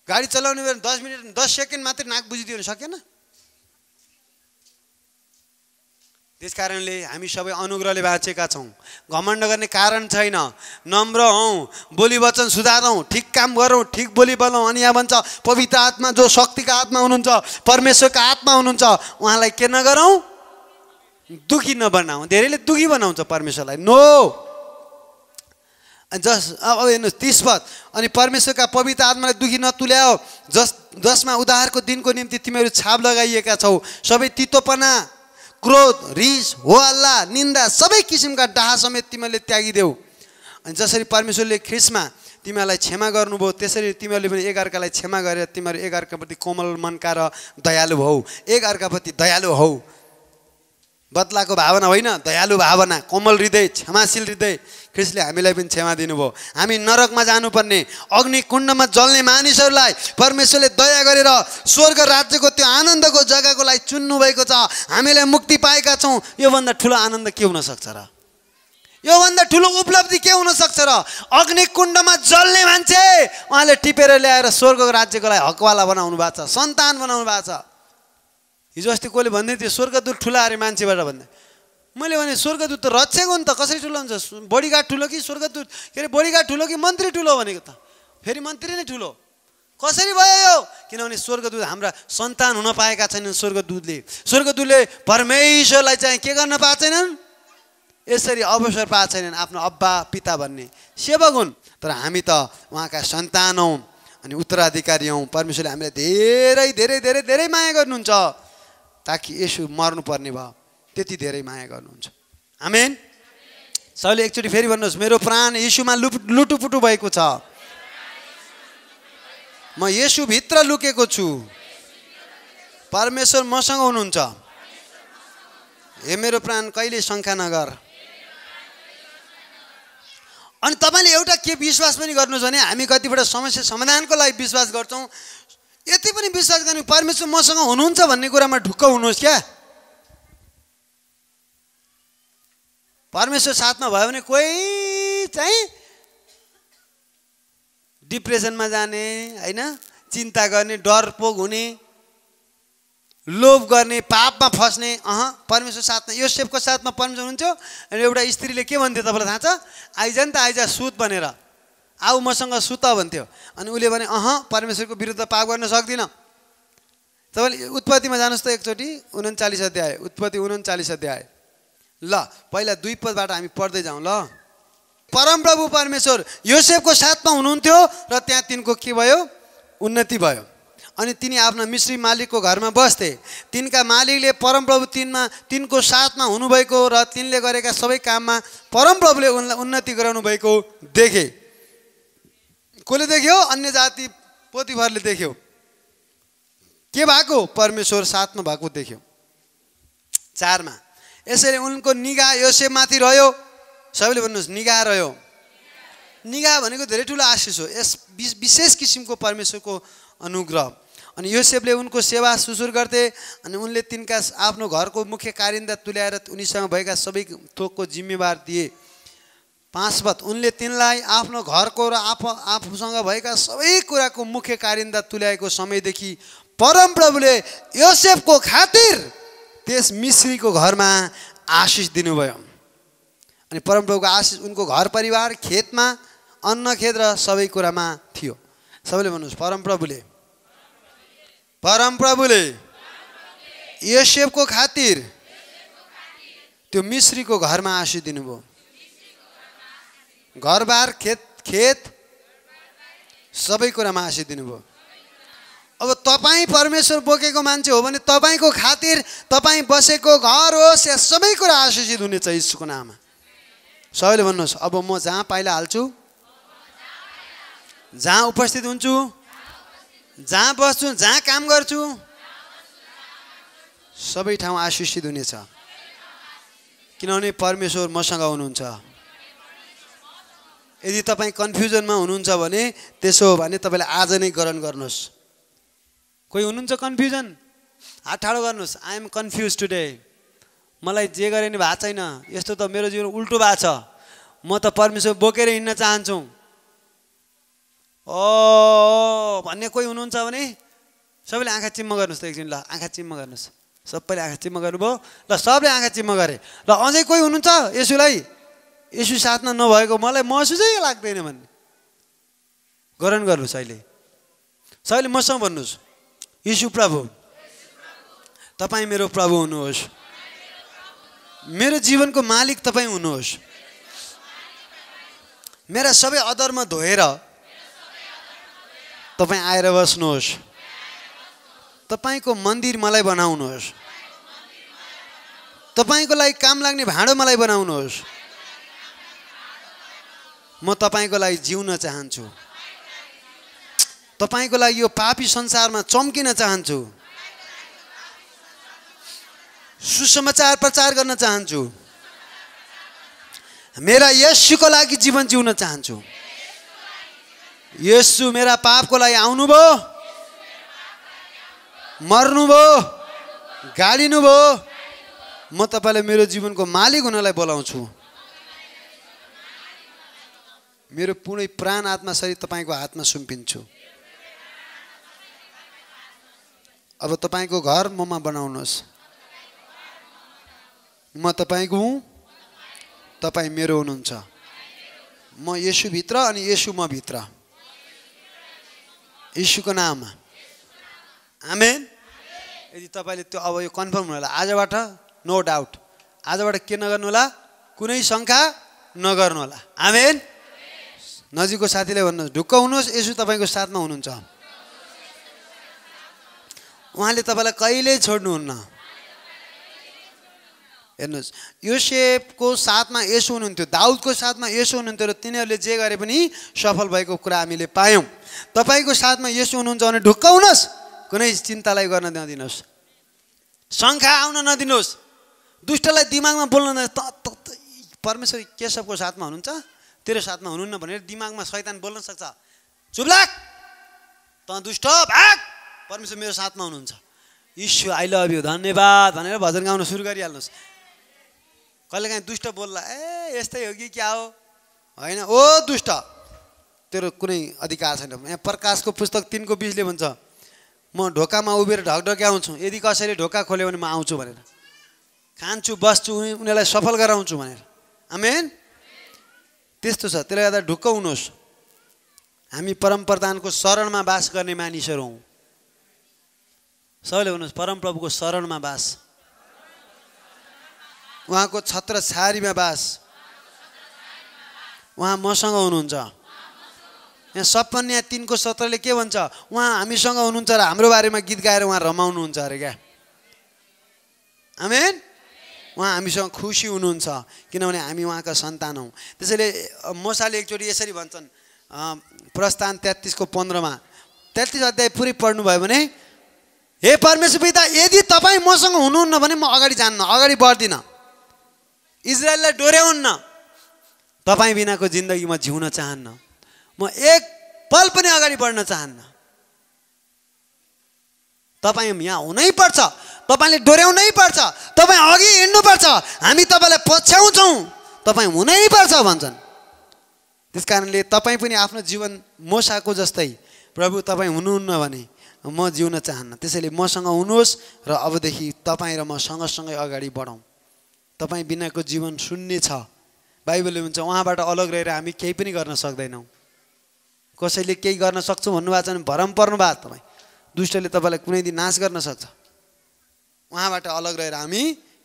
गाडी चलाउने बेला 10 मिनट 10 सेकेन्ड मात्रै नाक बुझिदियो भने सकेन। त्यस कारणले हामी सबै अनुग्रहले बाँचेका छौँ। घमण्ड गर्ने कारण छैन। नम्र हौँ, बोली वचन सुधारौँ, ठिक काम गरौँ, ठिक बोली बोलौँ। अनि यहाँ भन्छ पवित्र आत्मा जो शक्तिका आत्मा हुनुहुन्छ, परमेश्वरका आत्मा हुनुहुन्छ, उहाँलाई के नगरौँ, दुखी नबनाऊ। धेरैले दुखी बनाउँछ परमेश्वरलाई। नो। अब हेर्नुहोस् 30 पद, अनि परमेश्वरका पवित्र आत्मालाई दुखी नतुल्याओ, जसमा उद्धारको दिनको निम्ति तिमीहरू छाप लगाइएका छौ। सबै तितोपना, क्रोध, रिस, हो हल्ला, निन्दा, सबै किसिमका डाहा समेत तिमीहरूले त्यागिदेऊ। अनि जसरी परमेश्वरले ख्रिस्टमा तिमीहरूलाई क्षमा गर्नुभयो, त्यसरी तिमीहरूले पनि एकअर्कालाई क्षमा गरेर तिमीहरू एकअर्काप्रति कोमल मनका र दयालु हौ। एकअर्काप्रति दयालु हौ। बदलाको भावना होइन, दयालु भावना, कोमल हृदय, क्षमाशील हृदय। ख्रिस्टले हामीलाई पनि क्षमा दिनुभयो। हामी नरकमा जानुपर्ने, अग्निकुण्डमा जल्ने मानिसहरूलाई परमेश्वरले दया गरेर स्वर्ग राज्यको त्यो आनन्दको जग्गाको लागि चुन्नु भएको छ। हामीलाई मुक्ति पाएका छौँ। योभन्दा ठुलो आनन्द के हुन सक्छ र? योभन्दा ठुलो उपलब्धि के हुन सक्छ र? अग्निकुण्डमा जल्ने मान्छे उहाँले टिपेर ल्याएर स्वर्गको राज्यको लागि हकवाला बनाउनु भएको छ, सन्तान बनाउनु भएको छ। हिजो अस्ति कसले भन्दै थियो स्वर्गदूत ठुला अरे मान्छेबाट भन्दै। मैले भने स्वर्गदूत त रक्षेको नि त, कसरी ठुलो हुन्छ? बडीगार्ड ठुलो कि स्वर्गदूत, के अरे बडीगार्ड ठुलो कि मन्त्री ठुलो भनेको त? फेरि मन्त्री नै ठुलो कसरी भयो यो? किनभने स्वर्गदूत हाम्रा सन्तान हुन पाएका छैनन्। स्वर्गदूतले परमेश्वरलाई चाहिँ के गर्न पाएको छैनन्? यसरी अवसर पाएको छैनन् आफ्नो अब्बा पिता भन्ने सेवक हुन्। तर हामी त उहाँका सन्तान हौँ अनि उत्तराधिकारी हौँ। परमेश्वरले हामीलाई धेरै धेरै धेरै धेरै माया गर्नुहुन्छ, ताकि यसो मर्नुपर्ने भयो, त्यति धेरै माया गर्नुहुन्छ। आमेन। सबैले एकचोटि फेरि भन्नुहोस्, मेरो प्राण येशूमा लुटुपुटु भएको छ। म येशूभित्र लुकेको छु। परमेश्वर मसँग हुनुहुन्छ। हे मेरो प्राण कहिले शङ्का नगर। अनि तपाईँले एउटा के विश्वास पनि गर्नुहोस् भने हामी कतिपल्ट समस्या समाधानको लागि विश्वास गर्छौँ। यति पनि विश्वास गर्नु परमेश्वर मसँग हुनुहुन्छ भन्ने कुरामा ढुक्क हुनुहोस् क्या। परमेश्वर साथमा भयो भने कोही चाहिँ डिप्रेसनमा जाने होइन, चिन्ता गर्ने, डरपोक हुने, लोभ गर्ने, पापमा फस्ने, परमेश्वर साथमा, योसेफको साथमा परमेश्वर हुनुहुन्थ्यो। अनि एउटा स्त्रीले के भन्थ्यो तपाईँलाई थाहा छ? आइज नि त, आइज सुत भनेर, आऊ मसँग सुत भन्थ्यो। अनि उसले भने परमेश्वरको विरुद्ध पाप गर्न सक्दिनँ। तपाईँले उत्पत्तिमा जानुहोस् त एकचोटि, 39 अध्याय, उत्पत्ति 39 अध्याय। ल पहिला 2 पदबाट हामी पढ्दै जाउँ। ल परमप्रभु परमेश्वर योसेफको साथमा हुनुहुन्थ्यो र त्यहाँ तिनको के भयो? उन्नति भयो। अनि तिनी आफ्ना मिश्री मालिकको घरमा बस्थे। तिनका मालिकले परमप्रभु तिनको साथमा हुनुभएको र तिनले गरेका सबै काममा परमप्रभुले उनलाई उन्नति गराउनु भएको देखे। कसले देख्यो? अन्य जाति पोतिभरले देख्यो। के भएको? परमेश्वर साथमा भएको देख्यो। 4 मा यसैले उनको निगाह योसेफमाथि रह्यो। सबैले भन्नुहोस् निगाह रह्यो। निगाह भनेको धेरै ठुलो आशिष हो। यस विशेष किसिमको परमेश्वरको अनुग्रह। अनि योसेफले उनको सेवा सुसुर गर्थे। अनि उनले तिनका आफ्नो घरको मुख्य कारिन्दा तुल्याएर उनीसँग भएका सबै थोकको जिम्मेवार दिए। 5 उनले तिनलाई आफ्नो घरको र आफूसँग भएका सबै कुराको मुख्य कारिन्दा तुल्याएको समयदेखि परमप्रभुले योसेफको खातिर त्यस मिश्रीको घरमा आशिष दिनुभयो। अनि परमप्रभुको आशिष उनको घर परिवार, खेतमा, अन्न खेत र सबै कुरामा थियो। सबैले भन्नुहोस् परमप्रभुले योसेफको खातिर त्यो मिश्रीको घरमा आशिष दिनुभयो। घरबार, खेत सबै कुरामा आशिष दिनुभयो। अब तपाईँ परमेश्वर बोकेको मान्छे हो भने तपाईँको खातिर तपाईँ बसेको घर होस् या सबै कुरा आशिषित हुनेछ यीशुको नाममा। सबैले भन्नुहोस् अब म जहाँ पाइला हाल्छु, जहाँ उपस्थित हुन्छु, जहाँ बस्छु, जहाँ काम गर्छु, सबै ठाउँ आशिषित हुनेछ, किनभने परमेश्वर मसँग हुनुहुन्छ। यदि तपाईँ कन्फ्युजनमा हुनुहुन्छ भने त्यसो हो भने तपाईँले आज नै ग्रहण गर्नुहोस्। कोही हुनुहुन्छ कन्फ्युजन, हात ठाडो गर्नुहोस्। आई एम कन्फ्युज टुडे, मलाई जे गरे नि भएको छैन, यस्तो त मेरो जीवन उल्टो भएको छ, म त परमेश्वर बोकेर हिँड्न चाहन्छु ओ भन्ने कोही हुनुहुन्छ भने सबैले आँखा चिम्म गर्नुहोस् त एकछिन। ल आँखा चिम्म गर्नुहोस्, सबैले आँखा चिम्म गर्नुभयो। ल सबले आँखा चिम्म गरे। ल अझै कोही हुनुहुन्छ यसु साथमा नभएको मलाई महसुसै लाग्दैन भन्ने ग्रहण गर्नुहोस्। अहिले सबैले मसँग भन्नुहोस् यीशु प्रभु, तपाईँ मेरो प्रभु हुनुहोस्, मेरो जीवनको मालिक तपाईँ हुनुहोस्, मेरा सबै अधर्म धोएर तपाईँ आएर बस्नुहोस्, तपाईँको मन्दिर मलाई बनाउनुहोस्, तपाईँको लागि काम लाग्ने भाँडो मलाई बनाउनुहोस्, म तपाईँको लागि जिउन चाहन्छु, तपाईँको लागि यो पापी संसारमा चम्किन चाहन्छु, सुसमाचार प्रचार गर्न चाहन्छु, मेरा येशूको लागि जीवन जिउन चाहन्छु। येशू मेरा पापको लागि आउनुभयो, मर्नुभयो, गाडिनुभयो, म तपाईँलाई मेरो जीवनको मालिक हुनलाई बोलाउँछु। मेरो पूर्ण प्राण आत्मा शरीर तपाईँको हातमा सुम्पिन्छु। अब तपाईँको घर ममा बनाउनुहोस्। म तपाईँको हुँ, तपाईँ मेरो हुनुहुन्छ। म येशू भित्र अनि येशू म भित्र, येशूको नाममा। आमेन। यदि तपाईँले त्यो अब यो कन्फर्म हुनु होला आजबाट, नो डाउट, आजबाट के नगर्नु होला, कुनै शङ्का नगर्नु होला। आमेन। नजिकको साथीले भन्नुहोस् ढुक्क हुनुहोस्, येशू तपाईँको साथमा हुनुहुन्छ, उहाँले तपाईँलाई कहिल्यै छोड्नुहुन्न। हेर्नुहोस्, योसेफको साथमा येशू हुनुहुन्थ्यो, दाउदको साथमा येशू हुनुहुन्थ्यो र तिनीहरूले जे गरे पनि सफल भएको कुरा हामीले पायौँ। तपाईँको साथमा येशू हुनुहुन्छ भने ढुक्क हुनुहोस्, कुनै चिन्तालाई गर्न नदिनुहोस्, शङ्का आउन नदिनुहोस्, दुष्टलाई दिमागमा बोल्न परमेश्वर केशवको साथमा हुनुहुन्छ, तेरो साथमा हुनुहुन्न भनेर दिमागमा शैतान बोल्न सक्छ। चुप लाग त दुष्ट भाग, परमेश्वर मेरो साथमा हुनुहुन्छ, ईश्वर आई लभ यु धन्यवाद भनेर भजन गाउन सुरु गरिहाल्नुहोस्। कहिलेकाहीँ दुष्ट बोल्ला ए यस्तै हो कि क्या हो, होइन ओ दुष्ट तेरो कुनै अधिकार छैन। यहाँ प्रकाशको पुस्तक 3:20 भन्छ म ढोकामा उभिएर ढकढक्याउँछु, यदि कसैले ढोका खोल्यो भने म आउँछु भनेर, खान्छु बस्छु उनीहरूलाई सफल गराउँछु भनेर। आमेन। त्यस्तो छ, त्यसले गर्दा ढुक्क हुनुहोस्। हामी परमप्रधानको शरणमा बास गर्ने मानिसहरू हौँ। सबैले भन्नुहोस् परमप्रभुको शरणमा बास, उहाँको छत्र छारीमा बास, उहाँ मसँग हुनुहुन्छ। यहाँ सपन्या 3:17 के भन्छ, उहाँ हामीसँग हुनुहुन्छ र हाम्रो बारेमा गीत गाएर उहाँ रमाउनुहुन्छ अरे क्या। आमेन। उहाँ हामीसँग खुसी हुनुहुन्छ किनभने हामी उहाँका सन्तान हौँ। त्यसैले मोसाले एकचोटि यसरी भन्छन् प्रस्थान 33:15 33 अध्याय पुरै पढ्नुभयो भने, हे परमेश्वर पिता यदि तपाईँ मसँग हुनुहुन्न भने म अगाडि जान्न, अगाडि बढ्दिनँ, इजरायललाई डोर्याउन्न, तपाईँ बिनाको जिन्दगी म जिउन चाहन्न, म एक पल पनि अगाडि बढ्न चाहन्न। तपाईँ यहाँ हुनैपर्छ, तपाईँले डोर्याउनै पर्छ, तपाईँ अघि हिँड्नुपर्छ, हामी तपाईँलाई पछ्याउँछौँ, तपाईँ हुनैपर्छ भन्छन्। त्यसकारणले तपाईँ पनि आफ्नो जीवन मोसाको जस्तै प्रभु तपाईँ हुनुहुन्न भने म जिउन चाहन्न। त्यसैले मसँग हुनुहोस् र अबदेखि तपाईँ र म सँगसँगै अगाडि बढौँ। तपाईँ बिनाको जीवन शून्य छ। बाइबलले भन्छ उहाँबाट अलग रहेर हामी केही पनि गर्न सक्दैनौँ। कसैले केही गर्न सक्छौँ भन्नुभएको छ भने भरम पर्नु भएको तपाईँ। दुष्टले तपाईँलाई कुनै दिन नाश गर्न सक्छ। उहाँबाट अलग रहेर हामी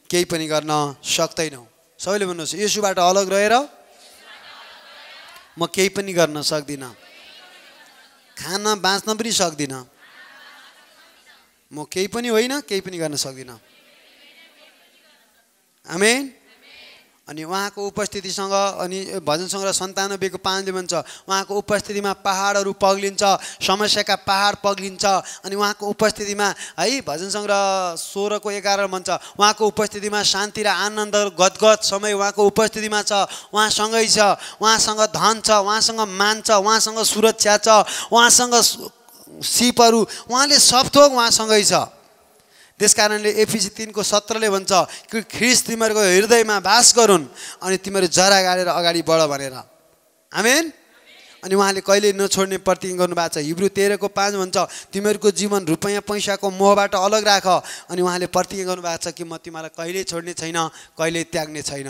केही पनि गर्न सक्दैनौँ। सबैले भन्नुहोस् येशूबाट अलग रहेर म केही पनि गर्न सक्दिनँ। खान बाँच्न पनि सक्दिनँ। म केही पनि होइन, केही पनि गर्न सक्दिनँ। आमेन। अनि उहाँको उपस्थितिसँग अनि भजन सङ्ग्रह 97:5 भन्छ उहाँको उपस्थितिमा पहाडहरू पग्लिन्छ, समस्याका पहाड पग्लिन्छ। अनि उहाँको उपस्थितिमा है भजन सङ्ग्रह 16:11 भन्छ उहाँको उपस्थितिमा शान्ति र आनन्द गदगद समय उहाँको उपस्थितिमा छ। उहाँसँगै छ, उहाँसँग धन छ, उहाँसँग मान छ, उहाँसँग सुरक्षा छ, उहाँसँग सिपहरू, उहाँले सब थोक उहाँसँगै छ। त्यसकारणले एफिसी 3:17 भन्छ कि ख्रीष्ट तिमीहरूको हृदयमा वास गरून् अनि तिमीहरू जरा गाडेर अगाडि बढ भनेर। आमेन। अनि उहाँले कहिले नछोड्ने प्रतिज्ञा गर्नुभएको छ। हिब्रू 13:5 भन्छ तिमीहरूको जीवन रुपैयाँ पैसाको मोहबाट अलग राख। अनि उहाँले प्रतिज्ञा गर्नुभएको छ कि म तिमीलाई कहिल्यै छोड्ने छैन, कहिल्यै त्याग्ने छैन।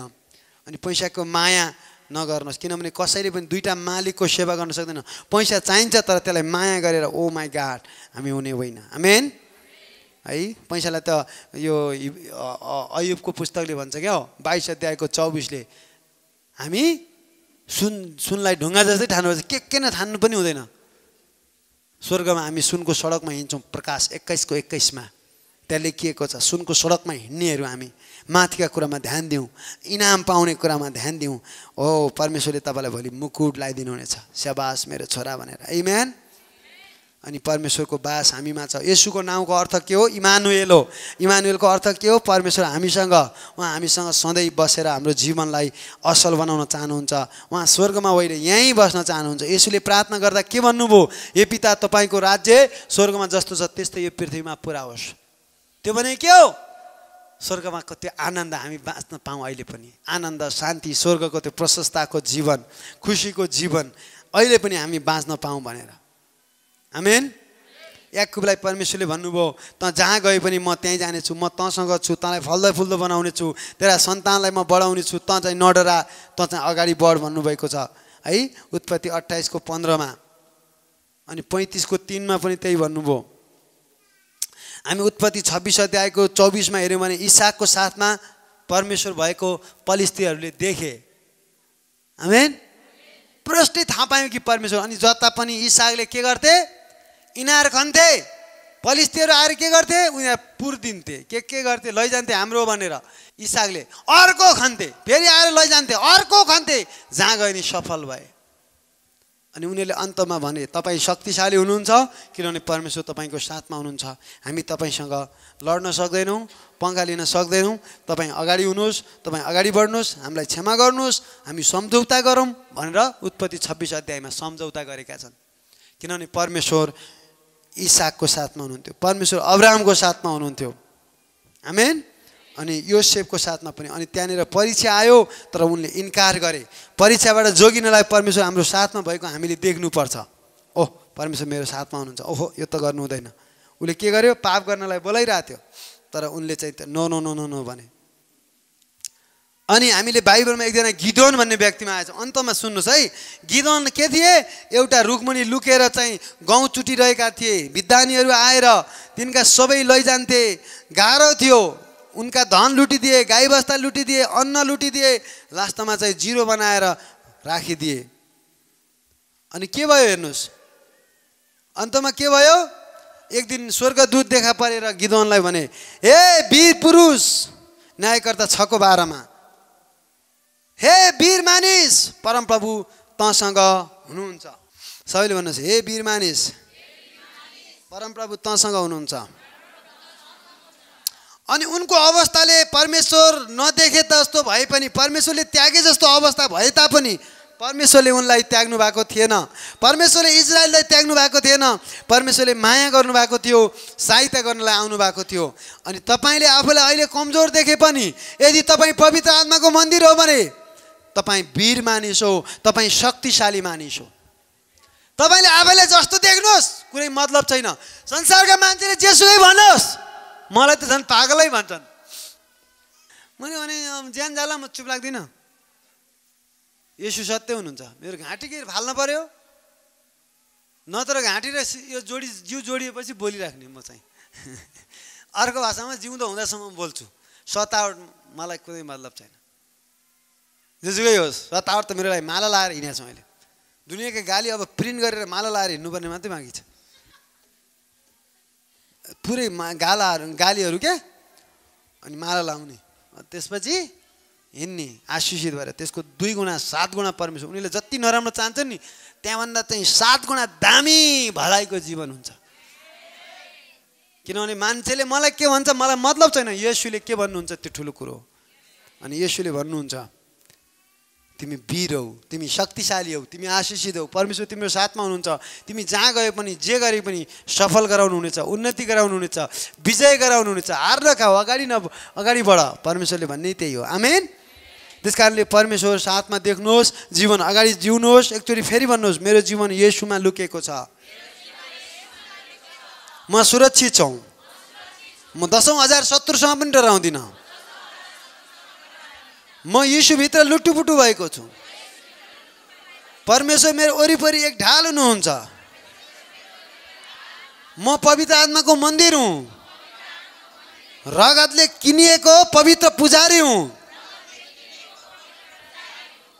अनि पैसाको माया नगर्नुहोस्, किनभने कसैले पनि दुईटा मालिकको सेवा गर्न सक्दैन। पैसा चाहिन्छ तर त्यसलाई माया गरेर ओ माई गॉड हामी हुने होइन। आमेन है। पैसालाई त यो अयुबको पुस्तकले भन्छ क्या 22 अध्यायको 24ले हामी सुनलाई ढुङ्गा जस्तै ठान्नुपर्छ, के न ठान्नु पनि हुँदैन। स्वर्गमा हामी सुनको सडकमा हिँड्छौँ। प्रकाश 21:21 त्यहाँ लेखिएको छ सुनको सडकमा हिँड्नेहरू हामी माथिका कुरामा ध्यान दिउँ, इनाम पाउने कुरामा ध्यान दिउँ। ओ परमेश्वरले तपाईँलाई भोलि मुकुट लगाइदिनु हुनेछ, स्याबास मेरो छोरा भनेर। आमेन। अनि परमेश्वरको बास हामीमा छ। येशूको नाउँको अर्थ के हो? इमानुएल हो। इमानुएलको अर्थ के हो? परमेश्वर हामीसँग। उहाँ हामीसँग सधैँ बसेर हाम्रो जीवनलाई असल बनाउन चाहनुहुन्छ। उहाँ स्वर्गमा होइन यहीँ बस्न चाहनुहुन्छ। येशूले प्रार्थना गर्दा के भन्नुभयो? हे पिता तपाईँको राज्य स्वर्गमा जस्तो छ त्यस्तै यो पृथ्वीमा पुरा होस्। त्यो भने के हो? स्वर्गमा त्यो आनन्द हामी बाँच्न पाऊँ। अहिले पनि आनन्द, शान्ति, स्वर्गको त्यो प्रशस्तताको जीवन, खुसीको जीवन अहिले पनि हामी बाँच्न पाऊँ भनेर। आमेन। याकुबलाई परमेश्वरले भन्नुभयो त जहाँ गए पनि म त्यहीँ जानेछु, म तँसँग छु, तँलाई फल्दो फुल्दो बनाउने छु, तेरा सन्तानलाई म बढाउने छु, तँ चाहिँ नडरा, तँ चाहिँ अगाडि बढ भन्नुभएको छ है। उत्पत्ति 28:15 अनि 35:3 पनि त्यही भन्नुभयो। हामी उत्पत्ति 26 अध्यायको 24 हेऱ्यौँ भने इसाकको साथमा परमेश्वर भएको पलिस्तीहरूले देखे। आमेन। प्रष्टै थाहा पायौँ कि परमेश्वर। अनि जता पनि इसाकले के गर्थे? इनार खन्थे। पलिस्तीहरू आएर के गर्थे? उनीहरू पुर्दिन्थे। के गर्थे? लैजान्थे हाम्रो भनेर। इसाकले अर्को खन्थे, फेरि आएर लैजान्थे, अर्को खन्थे। जहाँ गए नि सफल भए। अनि उनीहरूले अन्तमा भने तपाईँ शक्तिशाली हुनुहुन्छ किनभने परमेश्वर तपाईँको साथमा हुनुहुन्छ। हामी तपाईँसँग लड्न सक्दैनौँ, पङ्खा लिन सक्दैनौँ। तपाईँ अगाडि हुनुहोस्, तपाईँ अगाडि बढ्नुहोस्, हामीलाई क्षमा गर्नुहोस्, हामी सम्झौता गरौँ भनेर उत्पत्ति 26 अध्यायमा सम्झौता गरेका छन्। किनभने परमेश्वर इसाकको साथमा हुनुहुन्थ्यो, परमेश्वर अब्राहमको साथमा हुनुहुन्थ्यो। आमेन। अनि योसेफको साथमा पनि। अनि त्यहाँनिर परीक्षा आयो तर उनले इन्कार गरे। परीक्षाबाट जोगिनलाई परमेश्वर हाम्रो साथमा भएको हामीले देख्नुपर्छ। ओह परमेश्वर मेरो साथमा हुनुहुन्छ, ओहो यो त गर्नु हुँदैन। उसले के गर्यो? पाप गर्नलाई बोलाइरहेको थियो तर उनले चाहिँ no no no no no भने। अनि हामीले बाइबलमा एकजना गिदोन भन्ने व्यक्तिमा आएछ। अन्तमा सुन्नुहोस् है, गिदोन के थिए? एउटा रुखमुनि लुकेर चाहिँ गहुँ चुटिरहेका थिए। विद्वानीहरू आएर तिनका सबै लैजान्थे। गाह्रो थियो। उनका धन लुटिदिए, गाई बस्ता लुटिदिए, अन्न लुटिदिए, लास्टमा चाहिँ जिरो बनाएर राखिदिए। अनि के भयो हेर्नुहोस्, अन्तमा के भयो? एक दिन स्वर्गदूत देखा परेर गिदोनलाई भने हे वीर पुरुष, न्यायकर्ता 6:12 हे वीर मानिस, परमप्रभु तँसँग हुनुहुन्छ। सबैले भन्नुहोस् हे वीर मानिस, परमप्रभु तँसँग हुनुहुन्छ। अनि उनको अवस्थाले परमेश्वर नदेखे जस्तो भए पनि, परमेश्वरले त्यागे जस्तो अवस्था भए तापनि परमेश्वरले उनलाई त्याग्नु भएको थिएन। परमेश्वरले इजरायललाई त्याग्नु भएको थिएन। परमेश्वरले माया गर्नुभएको थियो, सहायता गर्नलाई आउनु भएको थियो। अनि तपाईँले आफूलाई अहिले कमजोर देखे पनि यदि तपाईँ पवित्र आत्माको मन्दिर हो भने तपाईँ वीर मानिस हो, तपाईँ शक्तिशाली मानिस हो। तपाईँले आफैलाई जस्तो देख्नुहोस्, कुनै मतलब छैन। संसारका मान्छेले जेसुकै भन्नुहोस्, मलाई त झन् पागलै भन्छन्। मैले भने ज्यान जाला म चुप लाग्दिनँ। येशू सत्य हुनुहुन्छ। मेरो घाँटी के फाल्न पर्यो, नत्र घाँटी र यो जोडी जिउ जोडिएपछि बोलिराख्ने म चाहिँ। अर्को भाषामा जिउँदो हुँदासम्म बोल्छु। सतावट मलाई कुनै मतलब छैन। जेसुकै होस्, सतावट त मेरो लागि माला लाएर हिँडेको छु मैले। दुनियाँको गाली अब प्रिन्ट गरेर माला लाएर हिँड्नुपर्ने मात्रै बाँकी छ। पुरै गालीहरू क्या, अनि माला लाउने, त्यसपछि हिँड्ने आशिषित भएर। त्यसको 2 गुणा 7 गुणा परमेश्वर, उनीहरूले जति नराम्रो चाहन्छन् नि त्यहाँभन्दा चाहिँ 7 गुणा दामी भलाइको जीवन हुन्छ। किनभने मान्छेले मलाई के भन्छ मलाई मतलब छैन, येशूले के भन्नुहुन्छ त्यो ठुलो कुरो हो। अनि येशूले भन्नुहुन्छ तिमी वीर हौ, तिमी शक्तिशाली हौ, तिमी आशिषित हौ, परमेश्वर तिम्रो साथमा हुनुहुन्छ। तिमी जहाँ गए पनि जे गरे पनि सफल गराउनुहुनेछ, उन्नति गराउनुहुनेछ, विजय गराउनुहुनेछ। हार नखाऊ, अगाडि बढ। परमेश्वरले भन्ने त्यही हो। आमेन। त्यस कारणले परमेश्वर साथमा देख्नुहोस्, जीवन अगाडि जिउनुहोस्। एकचोटि फेरि भन्नुहोस्, मेरो जीवन येशूमा लुकेको छ, म सुरक्षित छु, म 10औं हजार शत्रुसँग पनि डराउँदिनँ। म यीशुभित्र लुटुपुटु भएको छु। परमेश्वर मेरो वरिपरि एक ढाल हुनुहुन्छ। म पवित्र आत्माको मन्दिर हुँ, रगतले किनिएको पवित्र पुजारी हुँ।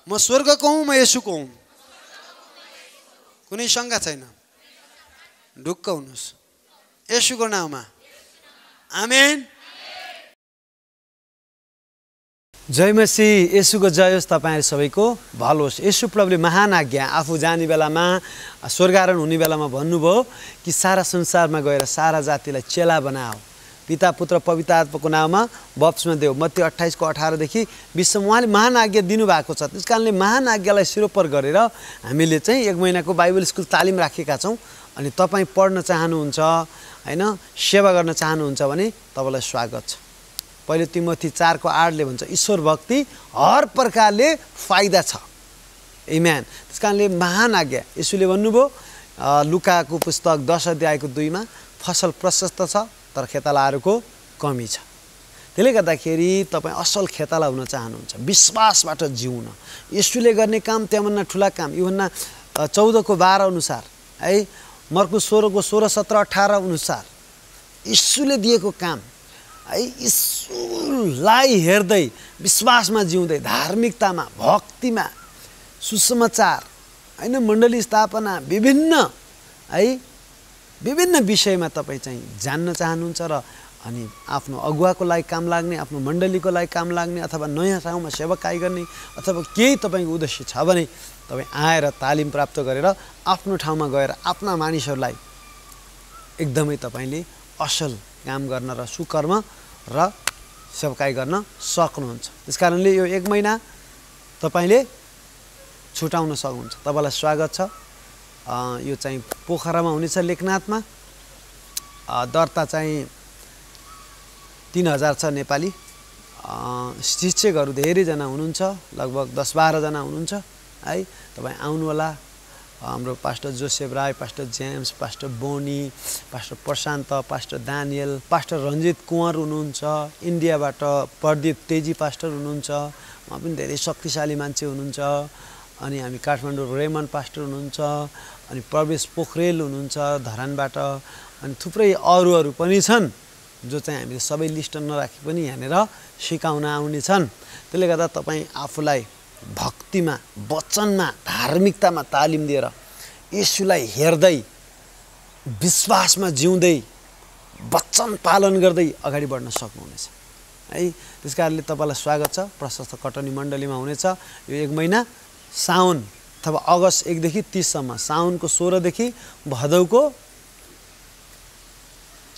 म स्वर्गको हुँ, म येशूको हुँ। कुनै शङ्का छैन। ढुक्क हुनुहोस् येशूको नाममा। आमेन। जय मसीह। येशूको जय होस्। तपाईँहरू सबैको भलो होस्। येशू प्रभुले महान आज्ञा आफू जाने बेलामा, स्वर्गारोहण हुने बेलामा भन्नुभयो कि सारा संसारमा गएर सारा जातिलाई चेला बनाओ, पिता पुत्र पवित्र आत्माको नाममा बप्तिस्मा देऊ। मत्ती 28:18देखि 20 उहाँले महान आज्ञा दिनुभएको छ। त्यस कारणले महान आज्ञालाई सिरोपर गरेर हामीले चाहिँ 1 महिनाको बाइबल स्कुल तालिम राखेका छौँ। अनि तपाईँ पढ्न चाहनुहुन्छ हैन, सेवा गर्न चाहनुहुन्छ भने तपाईँलाई स्वागत छ। पहिले तिमोथी 4:8ले भन्छ ईश्वर भक्ति हर प्रकारले फाइदा छ। आमेन। त्यस कारणले महान आज्ञा येशूले भन्नुभयो लुकाको पुस्तक 10:2 फसल प्रशस्त छ तर खेतालाहरूको कमी छ। त्यसले गर्दाखेरि तपाईँ असल खेताला हुन चाहनुहुन्छ, विश्वासबाट जिउन, येशूले गर्ने काम त्यहाँभन्दा ठुला काम। योहन्ना 14:12 अनुसार है, मर्कुस 16:16-17-18 अनुसार येशूले दिएको काम है, यीशुलाई हेर्दै विश्वासमा जिउँदै, धार्मिकतामा, भक्तिमा, सुसमाचार हैन, मण्डली स्थापना, विभिन्न विषयमा तपाईँ चाहिँ जान्न चाहनुहुन्छ र अनि आफ्नो अगुवाको लागि काम लाग्ने, आफ्नो मण्डलीको लागि काम लाग्ने, अथवा नयाँ ठाउँमा सेवाकाई गर्ने, अथवा केही तपाईँको उद्देश्य छ भने तपाईँ आएर तालिम प्राप्त गरेर आफ्नो ठाउँमा गएर आफ्ना मानिसहरूलाई एकदमै तपाईँले असल काम गर्न र सुकर्म र सेवाकाई गर्न सक्नुहुन्छ। त्यस कारणले यो 1 महिना तपाईँले छुटाउन सक्नुहुन्छ। तपाईँलाई स्वागत छ। यो चाहिँ पोखरामा हुनेछ, लेखनाथमा। दर्ता चाहिँ 3000 छ नेपाली। शिक्षकहरू धेरैजना हुनुहुन्छ, लगभग 10-12 जना हुनुहुन्छ है। तपाईँ आउनुहोला। हाम्रो pastor Joseph Rai, pastor James, pastor Bonnie, pastor Prashant, pastor Daniel, pastor Ranjit Kunwar हुनुहुन्छ। इन्डियाबाट प्रदीप तेजी पास्टर हुनुहुन्छ, उहाँ पनि धेरै शक्तिशाली मान्छे हुनुहुन्छ। अनि हामी काठमाडौँ रेमन पास्टर हुनुहुन्छ, अनि प्रवेश पोखरेल हुनुहुन्छ धरानबाट, अनि थुप्रै अरू पनि छन् जो चाहिँ हामीले सबै लिस्ट नराखी पनि यहाँनिर सिकाउन आउने छन्। त्यसले गर्दा तपाईँ आफूलाई भक्तिमा, वचनमा, धार्मिकतामा तालिम दिएर येशूलाई हेर्दै, विश्वासमा जिउँदै, वचन पालन गर्दै अगाडि बढ्न सक्नुहुनेछ है। त्यस कारणले तपाईँलाई स्वागत छ। प्रशस्त कटनी मण्डलीमा हुनेछ यो 1 महिना, साउन अथवा अगस्त 1देखि 30सम्म, साउनको 16देखि भदौको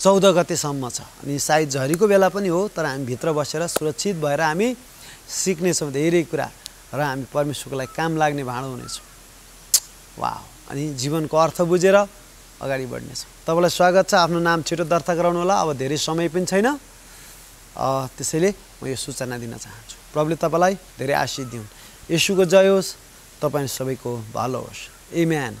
14 गतेसम्म छ। अनि सायद झरीको बेला पनि हो, तर हामी भित्र बसेर सुरक्षित भएर हामी सिक्नेछौँ धेरै कुरा र हामी परमेश्वरको लागि काम लाग्ने भाँडो हुनेछौँ। वाह। अनि जीवनको अर्थ बुझेर अगाडि बढ्नेछौँ। तपाईँलाई स्वागत छ। आफ्नो नाम छिटो दर्ता गराउनु होला, अब धेरै समय पनि छैन। त्यसैले म यो सूचना दिन चाहन्छु। प्रभुले तपाईँलाई धेरै आशीष दिउन्। येशूको जय होस्, तपाईँ सबैको भलो होस्। आमेन।